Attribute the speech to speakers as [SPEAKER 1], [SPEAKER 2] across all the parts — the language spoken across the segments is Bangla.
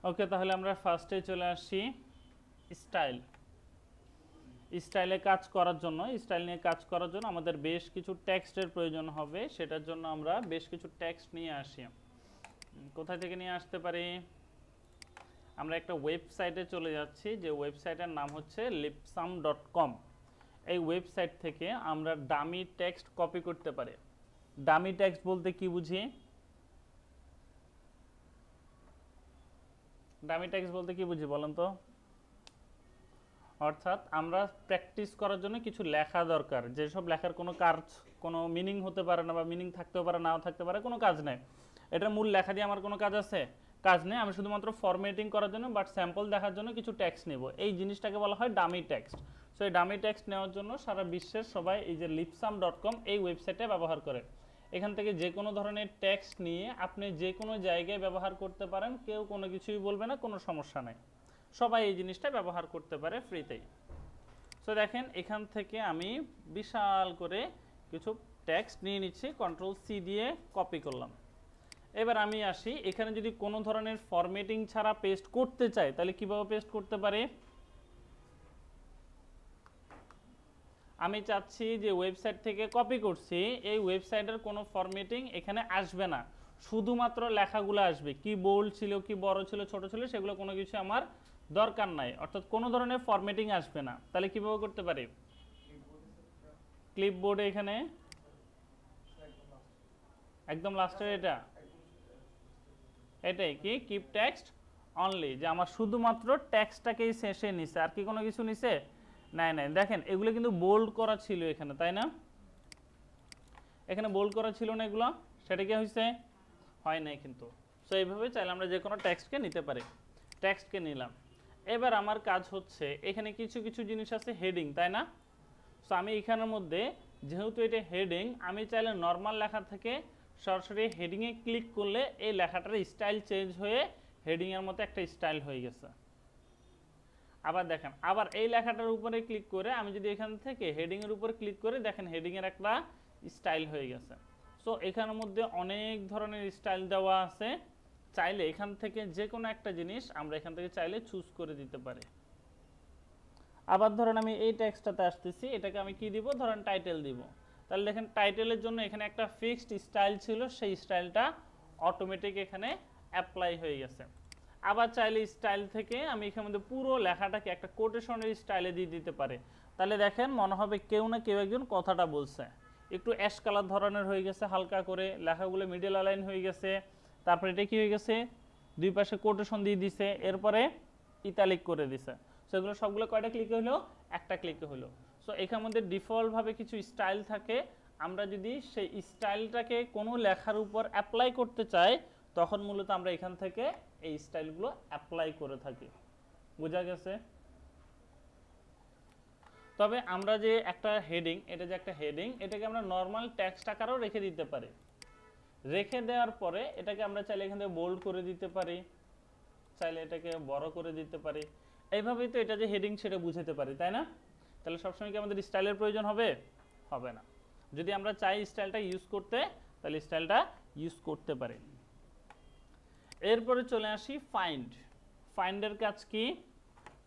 [SPEAKER 1] ওকে, তাহলে আমরা ফার্স্টে চলে আসি স্টাইল। স্টাইলে কাজ করার জন্য, স্টাইল নিয়ে কাজ করার জন্য আমাদের বেশ কিছু টেক্সটের প্রয়োজন হবে। সেটার জন্য আমরা বেশ কিছু টেক্সট নিয়ে আসি। কোথায় থেকে নিয়ে আসতে পারি? আমরা একটা ওয়েবসাইটে চলে যাচ্ছি, যে ওয়েবসাইটের নাম হচ্ছে lipsum.com। এই ওয়েবসাইট থেকে আমরা ডামি টেক্সট কপি করতে পারি। ডামি টেক্সট বলতে কি বুঝি? ডামি টেক্সট বলতে কি বুঝি বলেন তো? অর্থাৎ আমরা প্র্যাকটিস করার জন্য কিছু লেখা দরকার, যেসব লেখার কোনো কাজ, কোনো মিনিং হতে পারে না, বা মিনিং থাকতেও পারে, নাও থাকতে পারে, কোনো কাজ নেই। এটার মূল লেখা দিয়ে আমার কোনো কাজ আছে? কাজ নেই। আমি শুধুমাত্র ফরম্যাটিং করার জন্য, বাট স্যাম্পল দেখার জন্য কিছু টেক্সট নেব। এই জিনিসটাকে বলা হয় ডামি টেক্সট। সো এই ডামি টেক্সট নেওয়ার জন্য সারা বিশ্বের সবাই এই যে lipsum.com এই ওয়েবসাইটে ব্যবহার করে। এখান থেকে যে কোনো ধরনের টেক্সট নিয়ে আপনি যে কোনো জায়গায় ব্যবহার করতে পারেন, কেউ কোনো কিছুই বলবে না, কোনো সমস্যা নেই। সবাই এই জিনিসটা ব্যবহার করতে পারে ফ্রিতেই। সো দেখেন, এখান থেকে আমি বিশাল করে কিছু টেক্সট নিয়ে নিচ্ছি, Ctrl+C দিয়ে কপি করলাম। এবার আমি আসি, এখানে যদি কোনো ধরনের ফরম্যাটিং ছাড়া পেস্ট করতে চাই, তাহলে কিভাবে পেস্ট করতে পারি? আমি চাচ্ছি যে ওয়েবসাইট থেকে কপি করছি, এই ওয়েবসাইটের কোনো ফরম্যাটিং এখানে আসবে না, শুধুমাত্র লেখাগুলো আসবে। কি বোল্ড ছিল, কি বড় ছিল, ছোট ছিল, সেগুলো কোনো কিছু আমার দরকার নাই। অর্থাৎ কোনো ধরনের ফরম্যাটিং আসবে না। তাহলে কিভাবে করতে পারি? ক্লিপবোর্ডে এখানে একদম লাস্টের এটাই কি কিপ টেক্সট অনলি, যে আমার শুধুমাত্র টেক্সটটাকেই শেষে নিছে, আর কি কোনো কিছু নিছে? নাই। দেখেন, এগুলো কিন্তু বোল্ড করা ছিল এখানে, তাই না? এখানে বোল্ড করা ছিল না এগুলো, সেটা কি হয়েছে? হয় নাই কিন্তু। সো এইভাবে চাইলে আমরা যে কোনো টেক্সটকে নিতে পারি। টেক্সটকে নিলাম। এবার আমার কাজ হচ্ছে, এখানে কিছু কিছু জিনিস আছে হেডিং, তাই না? সো আমি এখানের মধ্যে, যেহেতু এটা হেডিং, আমি চাইলে নর্মাল লেখা থেকে সরাসরি হেডিংয়ে ক্লিক করলে এই লেখাটার স্টাইল চেঞ্জ হয়ে হেডিংয়ের মতো একটা স্টাইল হয়ে গেছে। আবার দেখেন, আবার এই লেখাটার উপরে ক্লিক করে আমি যদি এখান থেকে হেডিংয়ের উপর ক্লিক করে, দেখেন হেডিংয়ের একটা স্টাইল হয়ে গেছে। সো এখানের মধ্যে অনেক ধরনের স্টাইল দেওয়া আছে। চাইলে এখান থেকে যে কোনো একটা জিনিস আমরা এখান থেকে চাইলে চুজ করে দিতে পারি। আবার ধরেন আমি এই টেক্সটটাতে আসতেছি, এটাকে আমি কি দিব? ধরেন টাইটেল দিব। তাহলে দেখেন, টাইটেলের জন্য এখানে একটা ফিক্সড স্টাইল ছিল, সেই স্টাইলটা অটোমেটিক এখানে অ্যাপ্লাই হয়ে গেছে। আবার চাইলে স্টাইল থেকে আমি এখানের মধ্যে পুরো লেখাটাকে একটা কোটেশনের স্টাইলে দিয়ে দিতে পারে। তাহলে দেখেন, মনে হবে কেউ না কেউ একজন কথাটা বলছে। একটু অ্যাশ কালার ধরনের হয়ে গেছে, হালকা করে লেখাগুলো মিডল অ্যালাইন হয়ে গেছে। তারপরে এটা কি হয়ে গেছে? দুই পাশে কোটেশন দিয়ে দিছে, এরপরে ইতালিক করে দিছে। সো এগুলো সবগুলো কয়টা ক্লিকে হলো? একটা ক্লিকে হলো। সো এখানের মধ্যে ডিফল্টভাবে কিছু স্টাইল থাকে। আমরা যদি সেই স্টাইলটাকে কোনো লেখার উপর অ্যাপ্লাই করতে চাই, তখন মূলত আমরা এখান থেকে এই স্টাইলগুলো অ্যাপ্লাই করে থাকি। বোঝা গেছে? তবে আমরা যে একটা হেডিং, এটা যে একটা হেডিং, এটাকে আমরা নর্মাল টেক্সট আকারেও রেখে দিতে পারি। রেখে দেওয়ার পরে এটাকে আমরা চাইলে এখান থেকে বোল্ড করে দিতে পারি, চাইলে এটাকে বড় করে দিতে পারি। এইভাবেই তো এটা যে হেডিং সেটা বুঝাতে পারি, তাই না? তাহলে সবসময় কি আমাদের স্টাইলের প্রয়োজন হবে? হবে না। যদি আমরা চাই স্টাইলটা ইউজ করতে, তাহলে স্টাইলটা ইউজ করতে পারি। এরপরে চলে আসি ফাইন্ড। ফাইন্ডের কাজ কি?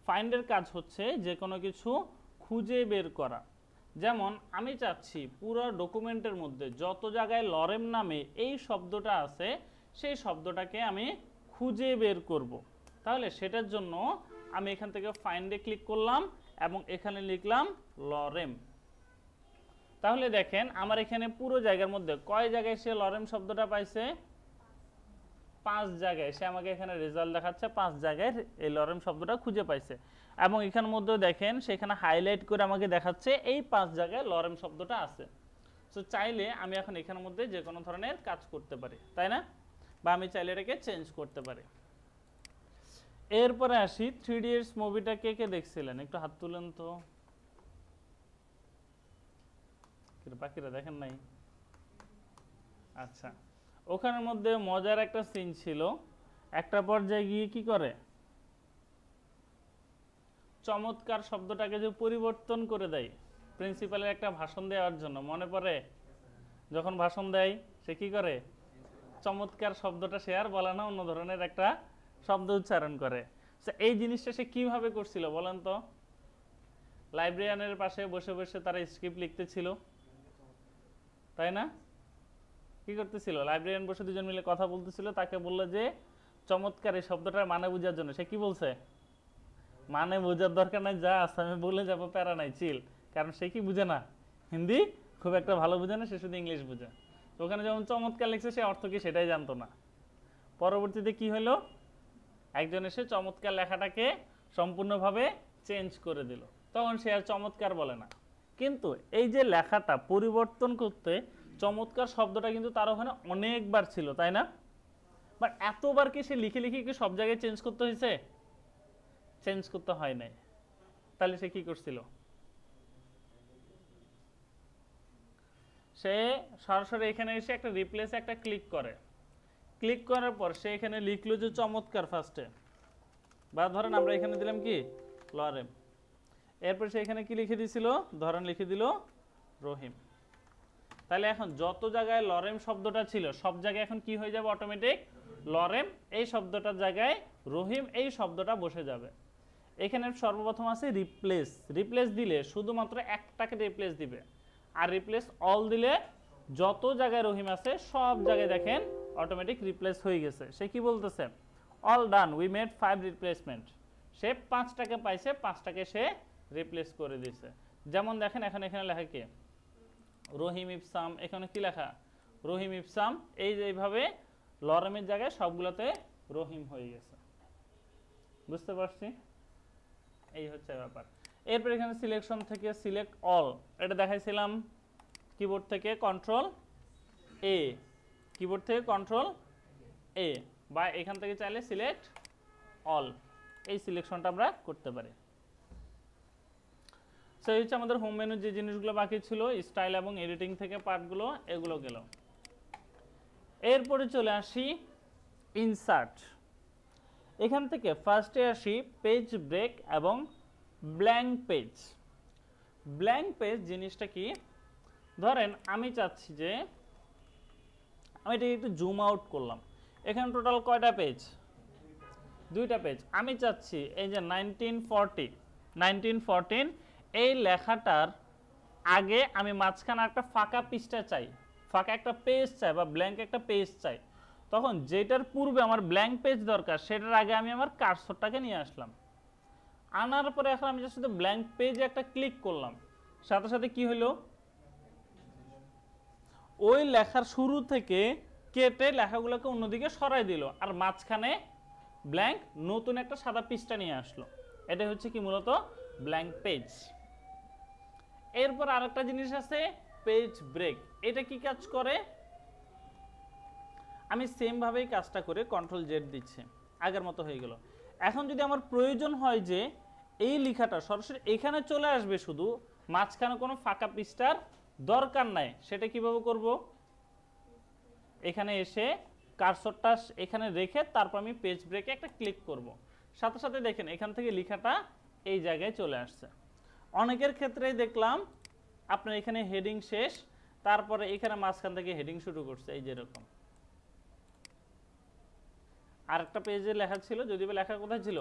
[SPEAKER 1] ফাইন্ডের কাজ হচ্ছে যে কোনো কিছু খুঁজে বের করা। যেমন আমি চাচ্ছি পুরো ডকুমেন্টের মধ্যে যত জায়গায় লরেম নামে এই শব্দটা আছে, সেই শব্দটাকে আমি খুঁজে বের করব। তাহলে সেটার জন্য আমি এখান থেকে ফাইন্ডে ক্লিক করলাম এবং এখানে লিখলাম লরেম। তাহলে দেখেন, আমার এখানে পুরো জায়গার মধ্যে কয় জায়গায় সে লরেম শব্দটা পাইছে? 5 জায়গায়। সে আমাকে এখানে রেজাল্ট দেখাচ্ছে 5 জায়গায় এই লরেম শব্দটা খুঁজে পাইছে। এবং এখানের মধ্যে দেখেন, সেখানে হাইলাইট করে আমাকে দেখাচ্ছে এই 5 জায়গায় লরেম শব্দটা আছে। সো চাইলে আমি এখন এখানের মধ্যে যে কোনো ধরনের কাজ করতে পারি, তাই না? বা আমি চাইলে এটাকে চেঞ্জ করতে পারি। এরপরে আসি, 3 Idiots মুভিটা কে কে দেখছিলেন? একটু হাত তুলেন তো। বাকিরা দেখেন নাই? আচ্ছা, ওখানের মধ্যে মজার একটা সিন ছিল। একটা পর্যায়ে গিয়ে কি করে, চমৎকার শব্দটাকে যে পরিবর্তন করে দেয় প্রিন্সিপালের একটা ভাষণ দেওয়ার জন্য, মনে পড়ে? যখন ভাষণ দেয় সে কি করে? চমৎকার শব্দটা সে আর বলে না, অন্য ধরনের একটা শব্দ উচ্চারণ করে। এই জিনিসটা সে কিভাবে করছিল বলেন তো? লাইব্রেরিয়ানের পাশে বসে বসে তারা স্ক্রিপ্ট লিখতেছিল, তাই না? কি করতেছিল? লাইব্রেরিয়ান বসে দুজন মিলে কথা বলতেছিল, তাকে বললো যে চমৎকার এই শব্দটার মানে বোঝার জন্য। সে কি বলছে? মানে বোঝার দরকার নাই, যা আছে আমি বলে যাবো, প্যারা নাই, চিল। কারণ সে কি বুঝে না, হিন্দি খুব একটা ভালো বুঝে না, সে শুধু ইংলিশ বুঝে। তো ওখানে যেমন চমৎকার লিখছে, সে অর্থ কি সেটাই জানতো না। পরবর্তীতে কি হলো, একজন এসে চমৎকার লেখাটাকে সম্পূর্ণভাবে চেঞ্জ করে দিল, তখন সে আর চমৎকার বলে না। কিন্তু এই যে লেখাটা পরিবর্তন করতে চমৎকার শব্দটা কিন্তু তার ওখানে অনেকবার ছিল, তাই না? বাট এতবার কি সে লিখে লিখে কি সব জায়গায় চেঞ্জ করতে হয়েছে? চেঞ্জ করতে হয় নাই। তাহলে সে কি করছিল? সে সরাসরি এখানে এসে একটা রিপ্লেসে একটা ক্লিক করে, ক্লিক করার পর সে এখানে লিখলো যে চমৎকার ফার্স্টে, বা ধরেন আমরা এখানে দিলাম কি লরেম, এরপর সে এখানে কি লিখে দিয়েছিল, ধরেন লিখে দিল রহিম। তাহলে এখন যত জায়গায় লরেম শব্দটা ছিল সব জায়গায় এখন কি হয়ে যাবে? অটোমেটিক লরেম এই শব্দটার জায়গায় রহিম এই শব্দটা বসে যাবে। এখানে সর্বপ্রথম আছে রিপ্লেস। রিপ্লেস দিলে শুধুমাত্র একটাকে রিপ্লেস দিবে, আর রিপ্লেস অল দিলে যত জায়গায় রহিম আছে সব জায়গায় দেখেন অটোমেটিক রিপ্লেস হয়ে গেছে। সে কি বলতেছে? All done, we made 5 replacement. সে 5টাকে পাইছে, 5টাকে সে রিপ্লেস করে দিয়েছে। যেমন দেখেন এখন এখানে লেখা কি রহিম ইপসাম, এখানে কি লেখা রহিম ইপসাম। এই যে এইভাবে লরেমের জায়গায় সবগুলোতে রহিম হয়ে গেছে। বুঝতে পারছি? এই হচ্ছে ব্যাপার। এরপর এখানে সিলেকশন থেকে সিলেক্ট অল, এটা দেখাইছিলাম কিবোর্ড থেকে কন্ট্রোল এ, কিবোর্ড থেকে কন্ট্রোল এ, বা এখান থেকে চাইলে সিলেক্ট অল, এই সিলেকশনটা আমরা করতে পারি। সেই হচ্ছে আমাদের হোম মেনুর যে জিনিসগুলো বাকি ছিল, স্টাইল এবং এডিটিং থেকে পার্টগুলো, এগুলো গেল। এরপরে চলে আসি ইনসার্ট। এখান থেকে ফার্স্টে আসি পেজ ব্রেক এবং ব্ল্যাঙ্ক পেজ। ব্ল্যাঙ্ক পেজ জিনিসটা কি? ধরেন আমি চাচ্ছি যে আমি এটাকে একটু জুম আউট করলাম, এখানে টোটাল কয়টা পেজ? 2টা পেজ। আমি চাচ্ছি এই যে 1914 এই লেখাটার আগে আমি মাঝখানে একটা ফাঁকা পৃষ্ঠা চাই, ফাঁকা একটা পেজ চাই, বা ব্ল্যাঙ্ক একটা পেজ চাই। তখন যেটার পূর্বে আমার ব্ল্যাঙ্ক পেজ দরকার সেটার আগে আমি আমার কার্সরটাকে নিয়ে আসলাম, আনার পরে এখন আমি শুধু ব্ল্যাঙ্ক পেজে একটা ক্লিক করলাম, সাথে সাথে কি হলো, ওই লেখার শুরু থেকে কেটে লেখাগুলোকে অন্যদিকে সরাই দিল, আর মাঝখানে ব্ল্যাঙ্ক নতুন একটা সাদা পৃষ্ঠা নিয়ে আসলো। এটা হচ্ছে কি মূলত ব্ল্যাঙ্ক পেজ। এরপর আরেকটা জিনিস আছে পেজ ব্রেক। এটা কি কাজ করে? আমি সেম ভাবেই কাজটা করে কন্ট্রোল জেড দিচ্ছি, আগের মতো হয়ে গেল। এখন যদি আমার প্রয়োজন হয় যে এই লেখাটা সরাসরি এখানে চলে আসবে, শুধু মাঝখানে কোনো ফাঁকা পৃষ্ঠার দরকার নাই, সেটা কিভাবে করব? এখানে এসে কার্সরটা এখানে রেখে তারপর আমি পেজ ব্রেকে একটা ক্লিক করব, সাথে সাথে দেখেন এখান থেকে লেখাটা এই জায়গায় চলে আসছে। অনেকের ক্ষেত্রেই দেখলাম আপনার এখানে হেডিং শেষ, তারপরে এখানে মাঝখান থেকে হেডিং শুরু করছে, এই যেরকম। আরেকটা পেজে লেখা ছিল, যদিও লেখা কোথায় ছিল,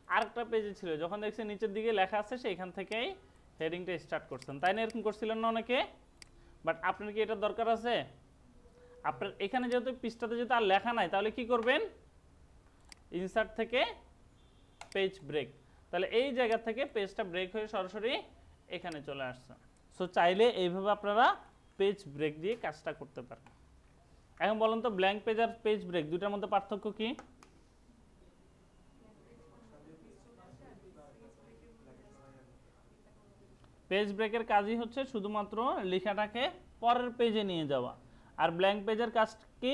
[SPEAKER 1] আরেকটা পেজে ছিল, যখন দেখছেন নিচের দিকে লেখা আছে সেখান থেকেই হেডিংটা স্টার্ট করছেন, তাই না? এরকম করছিলেন না অনেকে? বাট আপনার কি এটা দরকার আছে? আপনার এখানে যেহেতু পৃষ্ঠাতে যেহেতু আর লেখা নাই, তাহলে কি করবেন? ইনসার্ট থেকে পেজ ব্রেক, তাহলে এই জায়গা থেকে পেজটা ব্রেক হয়ে সরাসরি এখানে চলে আসছে। সো চাইলে এইভাবে আপনারা পেজ ব্রেক দিয়ে কাজটা করতে পারেন। এখন বলুন তো ব্ল্যাঙ্ক পেজ আর পেজ ব্রেক দুটার মধ্যে পার্থক্য কি? পেজ ব্রেকের কাজই হচ্ছে শুধুমাত্র লেখাটাকে পরের পেজে নিয়ে যাওয়া, আর ব্ল্যাঙ্ক পেজের কাজ কি?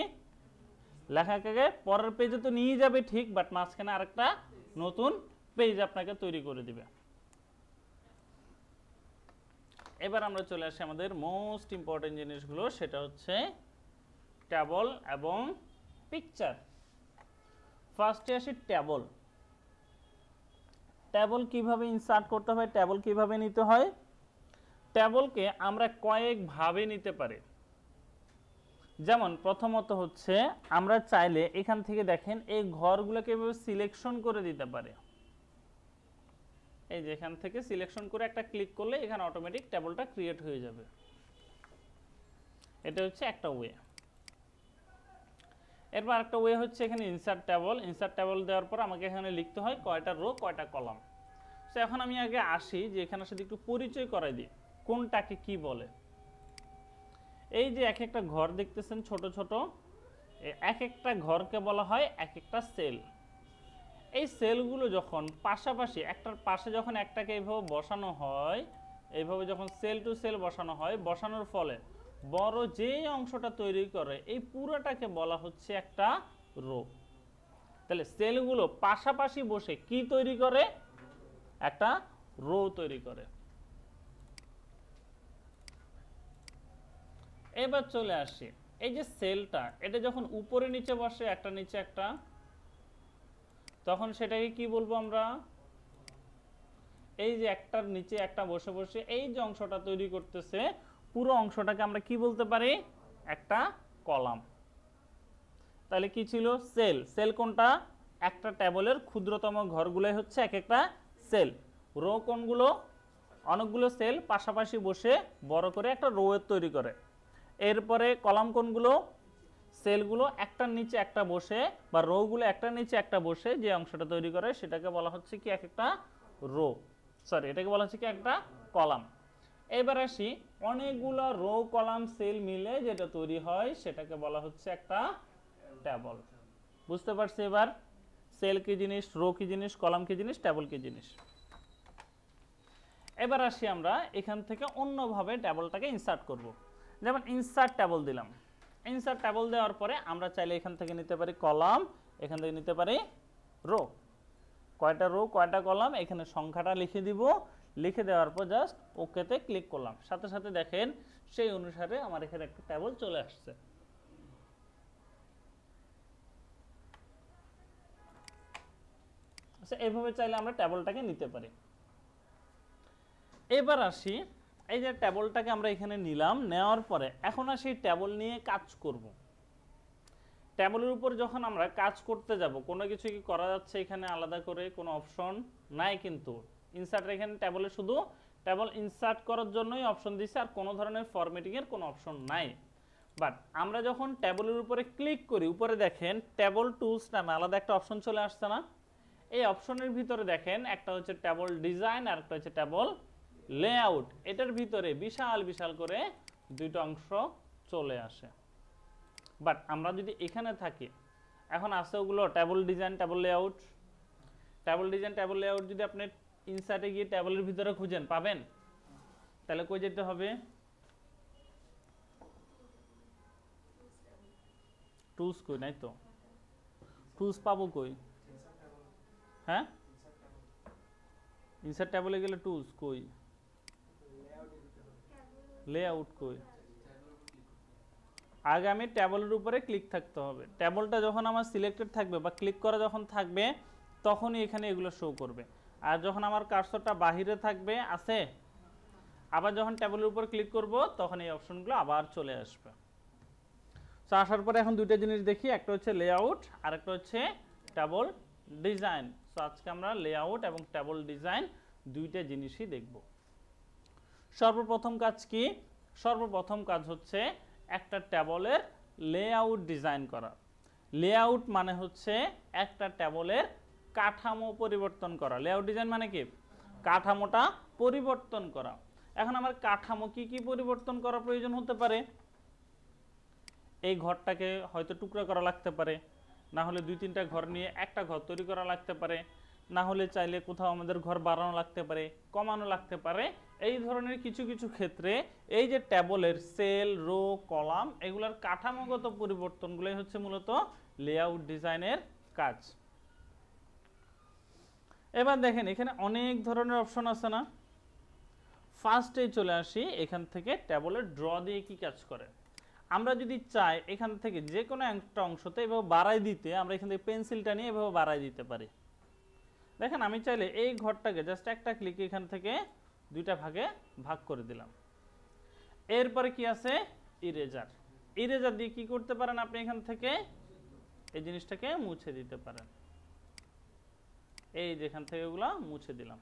[SPEAKER 1] লেখাটাকে পরের পেজে তো নিয়ে যাবে ঠিক, বাট মাঝখানে আরেকটা নতুন পেজ আপনাকে তৈরি করে দিবে। এবার আমরা চলে আসি আমাদের মোস্ট ইম্পর্টেন্ট জিনিসগুলো, সেটা হচ্ছে টেবল এবং পিকচার। ফার্স্টে আসি টেবল। টেবল কিভাবে ইনসার্ট করতে হয়, টেবল কিভাবে নিতে হয়? টেবলকে আমরা কয়েকভাবে নিতে পারি। যেমন প্রথমত হচ্ছে আমরা চাইলে এখান থেকে দেখেন এই ঘরগুলোকে এভাবে সিলেকশন করে দিতে পারে। এই যে এখান থেকে সিলেকশন করে একটা ক্লিক করলে এখানে অটোমেটিক টেবিলটা ক্রিয়েট হয়ে যাবে। এটা হচ্ছে একটা ওয়ে। এরপর একটা ওয়ে হচ্ছে এখানে ইনসার্ট টেবল। ইনসার্ট টেবল দেওয়ার পর আমাকে এখানে লিখতে হয় কয়টা রো কয়টা কলাম। তো এখন আমি আগে আসি যে এখানে সাথে একটু পরিচয় করাই দিই কোনটাকে কি বলে। এই যে এক একটা ঘর দেখতেছেন ছোট ছোট, এক একটা ঘরকে বলা হয় এক একটা সেল। এই সেলগুলো যখন পাশাপাশি একটার পাশে যখন একটাকে এইভাবে বসানো হয়, এইভাবে যখন সেল টু সেল বসানো হয়, বসানোর ফলে বড় যে অংশটা তৈরি করে এই পুরোটাকে বলা হচ্ছে একটা রো। তাহলে সেলগুলো পাশাপাশি বসে কি তৈরি করে? একটা রো তৈরি করে। এবার চলে আসি এই যে সেলটা, এটা যখন উপরে নিচে বসে একটা নিচে একটা, তখন সেটাকে কি বলবো আমরা? এই যে একটার নিচে একটা বসে বসে এই যে অংশটা তৈরি করতেছে পুরো অংশটাকে আমরা কি বলতে পারি? একটা কলাম। তাহলে কি ছিল? সেল। সেল কোনটা? একটা টেবিলের ক্ষুদ্রতম ঘরগুলোই হচ্ছে এক একটা সেল। রো কোনগুলো? অনেকগুলো সেল পাশাপাশি বসে বড় করে একটা রো তৈরি করে। এরপরে কলাম কোনগুলো? সেলগুলো একটার নিচে একটা বসে বা রোগুলো একটার নিচে একটা বসে যে অংশটা তৈরি করে সেটাকে বলা হচ্ছে কি এক একটা রো, সরি এটাকে বলা হচ্ছে কি একটা কলাম। এবার আসি অনেকগুলো রো কলাম সেল মিলে যেটা তৈরি হয় সেটাকে বলা হচ্ছে একটা টেবল। বুঝতে পারছি এবার সেল কি জিনিস, রো কি জিনিস, কলাম কি জিনিস, টেবল কি জিনিস। এবার আসি আমরা এখান থেকে অন্যভাবে টেবলটাকে ইনসার্ট করব। যেমন ইনসার্ট টেবল দিলাম। ইনসার্ট টেবল দেওয়ার পরে আমরা চাইলে এখান থেকে নিতে পারি কলাম, এখান থেকে নিতে পারি রো। কয়টা রো কয়টা কলাম এখানে সংখ্যাটা লিখে দিব। লিখে দেওয়ার পর জাস্ট ওকেতে ক্লিক করলাম, সাথে সাথে দেখেন সেই অনুসারে আমার এখানে একটা টেবল চলে আসছে। আচ্ছা, এইভাবে চাইলে আমরা টেবলটাকে নিতে পারি। এবার আসি এই যে টেবলটাকে আমরা এখানে নিলাম, নেওয়ার পরে এখন আসি টেবল নিয়ে কাজ করব। টেবলের উপর যখন আমরা কাজ করতে যাব কোনো কিছু কি করা যাচ্ছে এখানে আলাদা করে কোনো অপশন নাই, কিন্তু ইনসার্টের এখানে টেবলে শুধু টেবল ইনসার্ট করার জন্যই অপশন দিছে, আর কোনো ধরনের ফরম্যাটিং এর কোনো অপশন নাই। বাট আমরা যখন টেবলের উপরে ক্লিক করি উপরে দেখেন টেবল টুলস নামে আলাদা একটা অপশন চলে আসছে না? এই অপশনের ভিতরে দেখেন একটা হচ্ছে টেবল ডিজাইন আর একটা হচ্ছে টেবল লেআউট। এটার ভিতরে বিশাল বিশাল করে দুইটা অংশ চলে আসে। বাট আমরা যদি এখানে থাকি, এখন আছে ওগুলো table design table layout. Table design table layout যদি আপনি ইনসার্টে গিয়ে টেবলের ভিতরে খুঁজেন পাবেন? তাহলে কই যেতে হবে? টুলস কই? নাই তো। টুলস পাবো কই? হ্যাঁ, ইনসার্ট টেবলে গেলে টুলস কই? লেআউট কই? আগে আমি টেবলের উপরে ক্লিক থাকতে হবে। টেবলটা যখন আমার সিলেক্টেড থাকবে বা ক্লিক করা যখন থাকবে তখনই এখানে এগুলো শো করবে। আর যখন আমার কার্সরটা বাহিরে থাকবে আছে, আবার যখন টেবলের উপর ক্লিক করব তখন এই অপশনগুলো আবার চলে আসবে। সো আসার পরে এখন দুইটা জিনিস দেখি, একটা হচ্ছে লেআউট আর একটা হচ্ছে টেবল ডিজাইন। সো আজকে আমরা লেআউট এবং টেবল ডিজাইন দুইটা জিনিসই দেখব। সর্বপ্রথম কাজ কি? সর্বপ্রথম কাজ হচ্ছে একটা টেবলের লেআউট ডিজাইন করা। লেআউট মানে হচ্ছে একটা টেবলের কাঠামো পরিবর্তন করা। লেআউট ডিজাইন মানে কি? কাঠামোটা পরিবর্তন করা। এখন আমার কাঠামো কি কি পরিবর্তন করা প্রয়োজন হতে পারে? এই ঘরটাকে হয়তো টুকরা করা লাগতে পারে, না হলে দুই তিনটা ঘর নিয়ে একটা ঘর তৈরি করা লাগতে পারে, না হলে চাইলে কোথাও আমাদের ঘর বাড়ানো লাগতে পারে, কমানো লাগতে পারে। এই ধরনের কিছু কিছু ক্ষেত্রে এই যে টেবলের সেল রো কলাম এগুলোর কাঠামোগত পরিবর্তনগুলোই হচ্ছে মূলত লেআউট ডিজাইনের কাজ। এবার দেখেন এখানে অনেক ধরনের অপশন আছে না? ফার্স্টে চলে আসি এখান থেকে টেবলের ড্র দিয়ে কি কাজ করে। আমরা যদি চাই এখান থেকে যে কোনো একটা অংশতে এভাবে বাড়াই দিতে, আমরা এখান থেকে পেন্সিলটা নিয়ে এভাবে বাড়াই দিতে পারি। দেখেন আমি চাইলে এই ঘরটাকে জাস্ট একটা ক্লিকে এখান থেকে দুইটা ভাগে ভাগ করে দিলাম। এরপরে কি আছে? ইরেজার। ইরেজার দিয়ে কি করতে পারেন আপনি এখান থেকে এই জিনিসটাকে মুছে দিতে পারেন। এই যেখান থেকে এগুলা মুছে দিলাম।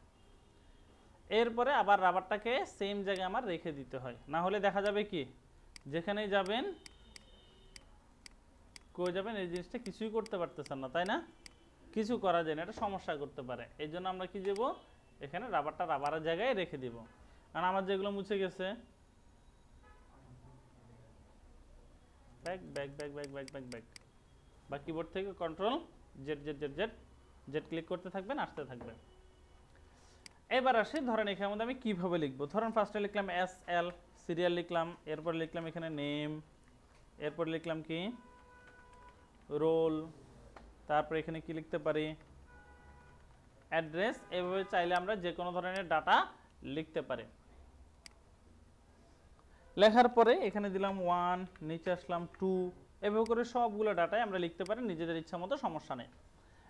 [SPEAKER 1] এরপরে আবার রাবারটাকে সেম জায়গায় আমার রেখে দিতে হয়, না হলে দেখা যাবে কি যেখানেই যাবেন কই যাবেন এই জিনিসটা কিছুই করতে পারতেছেন না, তাই না? কিছু করা যায় না, এটা সমস্যা করতে পারে। এই জন্য আমরা কি দেব, এখানে রাবারটা রাবারের জায়গায় রেখে দিব। কারণ আমার যেগুলো মুছে গেছে back back back back back back back বা কিবোর্ড থেকে control Z Z Z Z Z click করতে থাকবেন, আসতে থাকবেন। এবার আসি, ধরেন এখানের মধ্যে আমি কিভাবে লিখবো। ধরেন ফার্স্টে লিখলাম এস এল সিরিয়াল লিখলাম, এরপর লিখলাম এখানে নেম, এরপর লিখলাম কি রোল, তারপর এখানে কি লিখতে পারি অ্যাড্রেস। এভাবে চাইলে আমরা যে কোনো ধরনের ডাটা লিখতে পারি। লেখার পরে এখানে দিলাম 1, নিচে আসলাম 2, এভাবে করে সবগুলো ডাটাই আমরা লিখতে পারি নিজেদের ইচ্ছা মতো, সমস্যা নেই।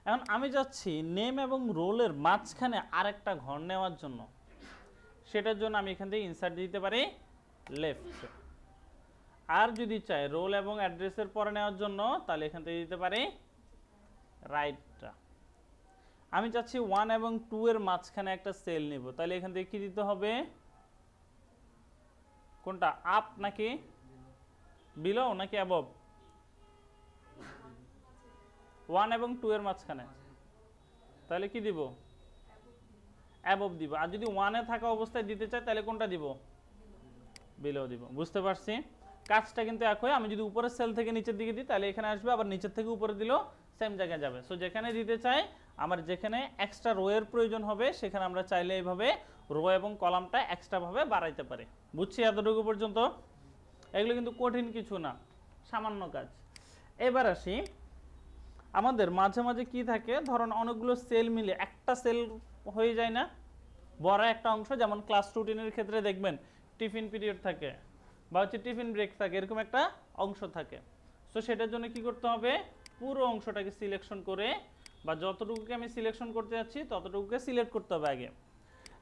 [SPEAKER 1] এখন আমি যাচ্ছি নেম এবং রোলের মাঝখানে আরেকটা ঘর নেওয়ার জন্য, সেটার জন্য আমি এখান থেকে ইনসার্ট দিতে পারি লেফট। আর যদি চাই রোল এবং অ্যাড্রেসের পরে নেওয়ার জন্য তাহলে এখান থেকে দিতে পারি রাইটটা। আমি চাচ্ছি 1 এবং 2 এর মাঝখানে একটা সেল নিব, তাহলে এখান থেকে কি দিতে হবে, কোনটা আপ নাকি বিলো নাকি অ্যাবভ? 1 এবং 2 এর মাঝখানে, তাহলে কি দিব অ্যাবভ দিব। আর যদি 1 এ থাকা অবস্থায় দিতে চাই তাহলে কোনটা দিব, বিলো দিব। বুঝতে পারছি, কাজটা কিন্তু একই। আমি যদি উপরের সেল থেকে নিচের দিকে দিই তাহলে এখানে আসবে, আবার নিচের থেকে উপরে দিলেও সেম জায়গায় যাবে। সো যেখানে দিতে চাই আমার যেখানে এক্সট্রা রো এর প্রয়োজন হবে সেখানে আমরা চাইলে এইভাবে রো এবং কলামটা এক্সট্রা ভাবে বাড়াইতে পারি। বুঝছি এতটুকু পর্যন্ত? এগুলো কিন্তু কঠিন কিছু না, সামান্য কাজ। এবার আসি, আমাদের মাঝে মাঝে কি থাকে, ধরুন অনেকগুলো সেল মিলে একটা সেল হয়ে যায় না, বড় একটা অংশ, যেমন ক্লাস রুটিনের ক্ষেত্রে দেখবেন টিফিন পিরিয়ড থাকে বা হচ্ছে টিফিন ব্রেক থাকে, এরকম একটা অংশ থাকে। সো সেটার জন্য কি করতে হবে, পুরো অংশটাকে সিলেকশন করে বা যতটুকুকে আমি সিলেকশন করতে যাচ্ছি ততটুকুকে সিলেক্ট করতে হবে আগে।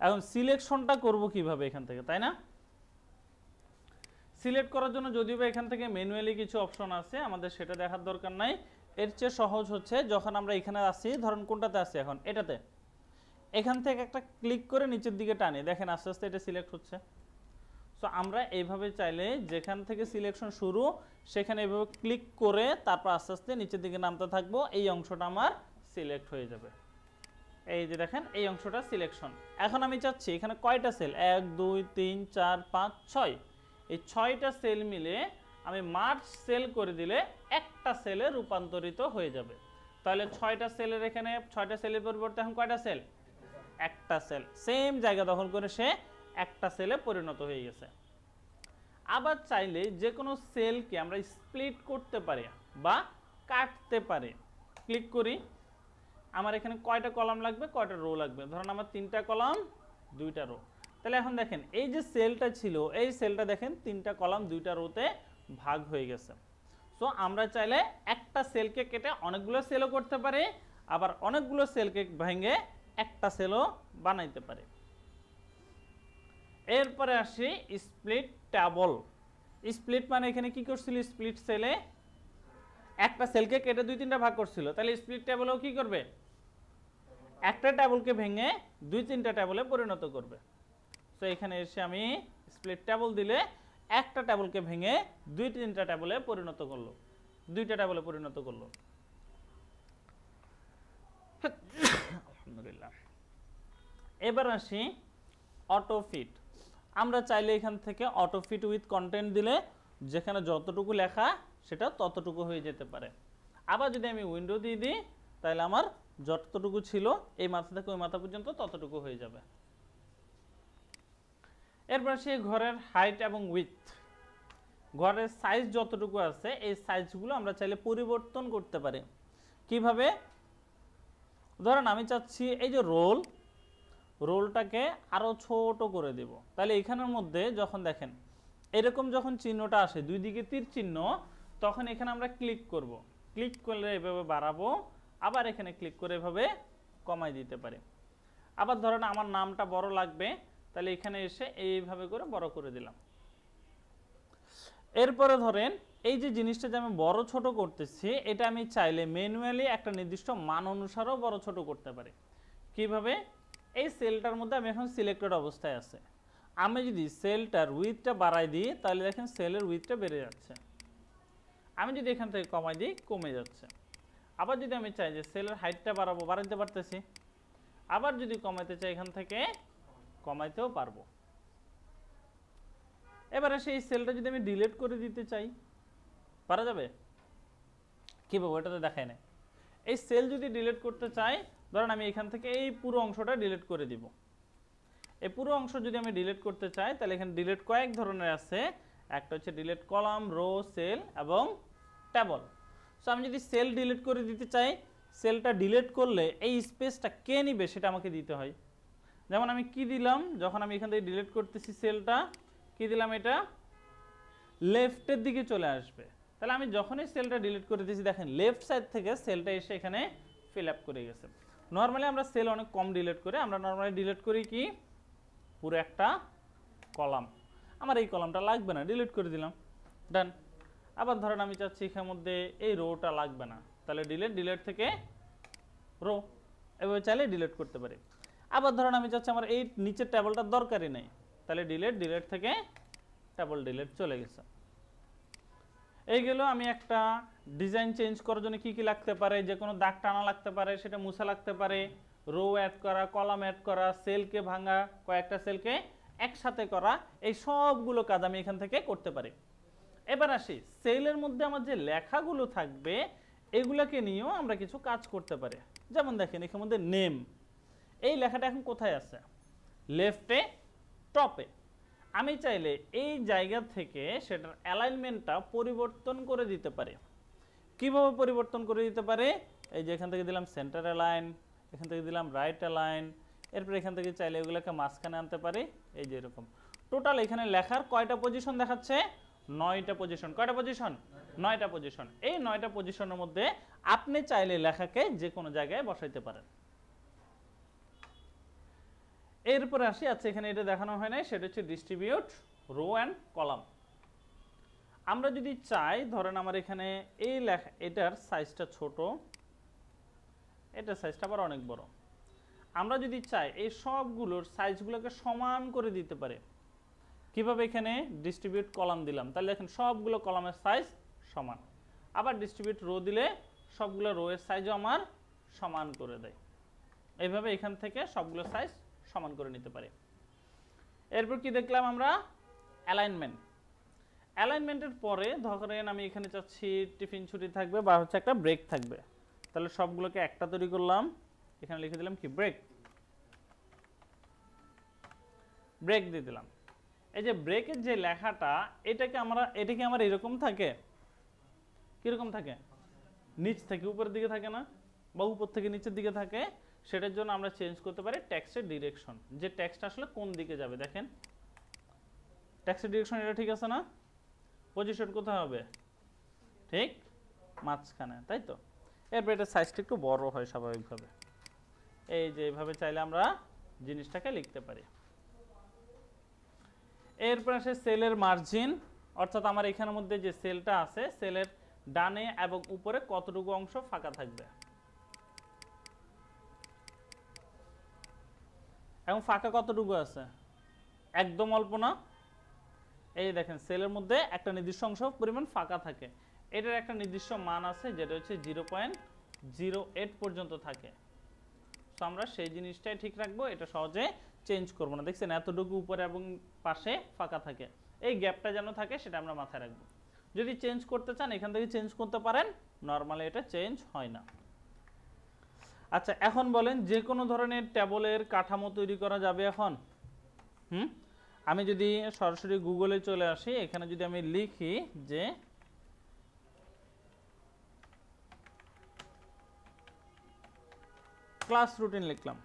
[SPEAKER 1] এখন সিলেকশনটা করব কিভাবে এখান থেকে, তাই না? সিলেক্ট করার জন্য যদিও বা এখান থেকে ম্যানুয়ালি কিছু অপশন আছে, আমাদের সেটা দেখার দরকার নাই। এর চেয়ে সহজ হচ্ছে যখন আমরা এখানে আসি, ধরুন কোনটাতে আসি এখন, এটাতে, এখান থেকে একটা ক্লিক করে নিচের দিকে টানি, দেখেন আস্তে আস্তে এটা সিলেক্ট হচ্ছে। সো আমরা এইভাবে চাইলে যেখান থেকে সিলেকশন শুরু সেখানে এইভাবে ক্লিক করে তারপর আস্তে আস্তে নিচের দিকে নামতে থাকবো, এই অংশটা আমার সিলেক্ট হয়ে যাবে। এই যে দেখেন এই অংশটা সিলেকশন। এখন আমি চাচ্ছি এখানে কয়টা সেল, 1 2 3 4 5 6, এই 6টা সেল মিলে আমি মার্জ সেল করে দিলে একটা সেলে রূপান্তরিত হয়ে যাবে। তাহলে 6টা সেলের এখানে 6টা সেলের পরিবর্তে এখন কয়টা সেল, একটা সেল, সেম জায়গা দখল করে সে একটা সেলে পরিণত হয়ে গেছে। আবার চাইলে যে কোনো সেলকে আমরা স্প্লিট করতে পারি বা কাটতে পারি। ক্লিক করি, আমার এখানে কয়টা কলাম লাগবে, কয়টা রো লাগবে, ধরুন আমার 3টা কলাম 2টা রো। তাহলে এখন দেখেন এই যে সেলটা ছিল, এই সেলটা দেখেন 3টা কলাম 2টা রোতে ভাগ হয়ে গেছে। সো আমরা চাইলে একটা সেলকে কেটে অনেকগুলো সেলও করতে পারি, আবার অনেকগুলো সেলকে ভেঙে একটা সেলও বানাইতে পারি। এরপরে আসি স্প্লিট টেবল। স্প্লিট মানে এখানে কি করছিল, স্প্লিট সেলে একটা সেলকে কেটে 2-3টা ভাগ করছিল, তাহলে স্প্লিট টেবলও কি করবে, একটা টেবলকে ভেঙে 2-3টা টেবলে পরিণত করবে। সো এখানে এসে আমি স্প্লিট টেবল দিলে একটা টেবলকে ভেঙে 2-3টা টেবলে পরিণত করলো, 2টা টেবলে পরিণত করলো। আলহামদুলিল্লাহ। এবার আসি অটো ফিট। আমরা চাইলে এখান থেকে অটো ফিট উইথ কন্টেন্ট দিলে যেখানে যতটুকু লেখা সেটা ততটুকু হয়ে যেতে পারে। আবার যদি আমি উইন্ডো দিয়ে দিই তাহলে আমার যতটুকু ছিল এই মাথা থেকে ওই মাথা পর্যন্ত ততটুকু হয়ে যাবে। এরপর সেই ঘরের হাইট এবং উইথ, ঘরের সাইজ যতটুকু আছে এই সাইজগুলো আমরা চাইলে পরিবর্তন করতে পারি। কিভাবে, ধরেন আমি চাচ্ছি এই যে রোলটাকে আরো ছোট করে দেব, তাহলে এখানের মধ্যে যখন দেখেন এরকম যখন চিহ্নটা আসে দুই দিকে তীর চিহ্ন, তখন এখানে আমরা ক্লিক করব, ক্লিক করলে এভাবে বাড়াবো, আবার এখানে ক্লিক করে এভাবে কমাই দিতে পারি। আবার ধরেন আমার নামটা বড় লাগবে, তাহলে এখানে এসে এইভাবে করে বড় করে দিলাম। এরপরে ধরেন এই যে জিনিসটা যে আমি বড় ছোট করতেছি, এটা আমি চাইলে ম্যানুয়ালি একটা নির্দিষ্ট মান অনুসারেও বড় ছোট করতে পারি। কিভাবে? এই সেলটার মধ্যে আমি এখন সিলেক্টেড অবস্থায় আছে, আমি যদি সেলটার উইথটা বাড়াই দিই তাহলে দেখেন সেলের উইথটা বেড়ে যাচ্ছে, আমি যদি এখান থেকে কমাই দিই কমে যাচ্ছে। আবার যদি আমি চাই যে সেলের হাইটটা বাড়াবো, বাড়াইতে পারতেছি, আবার যদি কমাইতে চাই এখান থেকে কমাইতেও পারবো। এবারে সেই সেলটা যদি আমি ডিলিট করে দিতে চাই, পারা যাবে? কীভাবে? ওটাতে দেখায় না। এই সেল যদি ডিলিট করতে চাই, ধরেন আমি এখান থেকে এই পুরো অংশটা ডিলিট করে দিব। এই পুরো অংশ যদি আমি ডিলিট করতে চাই তাহলে এখানে ডিলিট কয়েক ধরনের আছে, একটা হচ্ছে ডিলিট কলাম, রো, সেল এবং টেবল। সো আমি যদি সেল ডিলিট করে দিতে চাই, সেলটা ডিলিট করলে এই স্পেসটা কে নিবে সেটা আমাকে দিতে হয়। যেমন আমি কি দিলাম, যখন আমি এখান থেকে ডিলিট করতেছি সেলটা, কি দিলাম, এটা লেফটের দিকে চলে আসবে। তাহলে আমি যখনই সেলটা ডিলিট করে দিয়েছি দেখেন লেফট সাইড থেকে সেলটা এসে এখানে ফিল আপ করে গেছে। নর্মালি আমরা সেল অনেক কম ডিলিট করি, আমরা নর্মালি ডিলিট করি কি পুরো একটা কলাম, আমার এই কলামটা লাগবে না, ডিলিট করে দিলাম, ডান। আবার ধরেন আমি চাচ্ছি এখানের মধ্যে এই রোটা লাগবে না, তাহলে ডিলিট থেকে রো, এভাবে চাইলে ডিলিট করতে পারি। আবার ধরেন আমি চাচ্ছি আমার এই নিচের টেবলটার দরকারই নেই, তাহলে ডিলিট থেকে টেবল ডিলিট চলে গেছে। এই গেল আমি একটা ডিজাইন চেঞ্জ করার জন্য কি কি লাগতে পারে, যে কোনো দাগ টানা লাগতে পারে, সেটা মুছা লাগতে পারে, রো অ্যাড করা, কলাম অ্যাড করা, সেলকে ভাঙা, কয়েকটা সেলকে একসাথে করা, এই সবগুলো কাজ আমি এখান থেকে করতে পারি। এবার আসি সেলের মধ্যে আমার যে লেখাগুলো থাকবে এগুলোকে নিয়েও আমরা কিছু কাজ করতে পারি। যেমন দেখেন এখানের মধ্যে নেম, এই লেখাটা এখন কোথায় আছে? লেফটে টপে। আমি চাইলে এই জায়গা থেকে সেটার অ্যালাইনমেন্টটা পরিবর্তন করে দিতে পারি। কিভাবে পরিবর্তন করে দিতে পারে? এই যে এখান থেকে দিলাম সেন্টার অ্যালাইন, এখান থেকে দিলাম রাইট অ্যালাইন, এরপর এখান থেকে চাইলে এগুলোকে মাঝখানে আনতে পারি। এই যে এরকম টোটাল এখানে লেখার কয়টা পজিশন দেখাচ্ছে? 9টা পজিশন। কয়টা পজিশন? 9টা পজিশন। এই 9টা পজিশনের মধ্যে আপনি চাইলে লেখাকে যে কোনো জায়গায় বসাইতে পারেন। এরপরে আসি, আচ্ছা এখানে এটা দেখানো হয় নাই, সেটা হচ্ছে ডিস্ট্রিবিউট রো অ্যান্ড কলাম। আমরা যদি চাই, ধরেন আমার এখানে এই লেখা, এটার সাইজটা ছোট, এটার সাইজটা আবার অনেক বড়, আমরা যদি চাই এই সবগুলোর সাইজগুলোকে সমান করে দিতে পারে। কিভাবে? এখানে ডিস্ট্রিবিউট কলাম দিলাম, তাহলে দেখেন সবগুলো কলামের সাইজ সমান। আবার ডিস্ট্রিবিউট রো দিলে সবগুলো রো এর সাইজও আমার সমান করে দেয়। এইভাবে এখান থেকে সবগুলো সাইজ সমান করে নিতে পারি। এরপর কি দেখলাম আমরা? অ্যালাইনমেন্ট। অ্যালাইনমেন্টের পরে ধরেন আমি এখানে চাচ্ছি টিফিন ছুটি থাকবে বা হচ্ছে একটা ব্রেক থাকবে, তাহলে সবগুলোকে একটা তৈরি করলাম, এখানে লিখে দিলাম কি ব্রেক, ব্রেক দিয়ে দিলাম। এই যে ব্রেকের যে লেখাটা, এটা কি আমার এরকম থাকে? কিরকম থাকে? নিচ থেকে উপরের দিকে থাকে না, বা উপর থেকে নিচের দিকে থাকে। সেটার জন্য আমরা চেঞ্জ করতে পারি টেক্সটের ডিরেকশন, যে টেক্সট আসলে কোন দিকে যাবে। দেখেন টেক্সটের ডিরেকশন এটা ঠিক আছে না? পজিশন কোথায় হবে? ঠিক মাঝখানে, তাই তো? এরপর এটা সাইজটা একটু বড় হয় স্বাভাবিকভাবে। এই যে এইভাবে চাইলে আমরা জিনিসটাকে লিখতে পারি। এরপর আসে সেলের মার্জিন, অর্থাৎ আমার এখানের মধ্যে যে সেলটা আছে সেলের ডানে এবং উপরে কতটুকু অংশ ফাঁকা থাকবে। এবং ফাঁকা কতটুকু আছে? একদম অল্প না? এই দেখেন সেলের মধ্যে একটা নির্দিষ্ট অংশ পরিমাণ ফাঁকা থাকে, এটার একটা নির্দিষ্ট মান আছে যেটা হচ্ছে 0.08 পর্যন্ত থাকে। তো আমরা সেই জিনিসটাই ঠিক রাখবো, এটা সহজে চেঞ্জ করবো না। দেখছেন এতটুকু উপরে এবং পাশে ফাঁকা থাকে, এই গ্যাপটা যেন থাকে সেটা আমরা মাথায় রাখবো। যদি চেঞ্জ করতে চান এখান থেকে চেঞ্জ করতে পারেন, নর্মালি এটা চেঞ্জ হয় না। আচ্ছা এখন বলেন যে কোনো ধরনের টেবলের কাঠামো তৈরি করা যাবে এখন? আমি যদি সরাসরি গুগলে চলে আসি, এখানে যদি আমি লিখি যে ক্লাস রুটিন লিখলাম,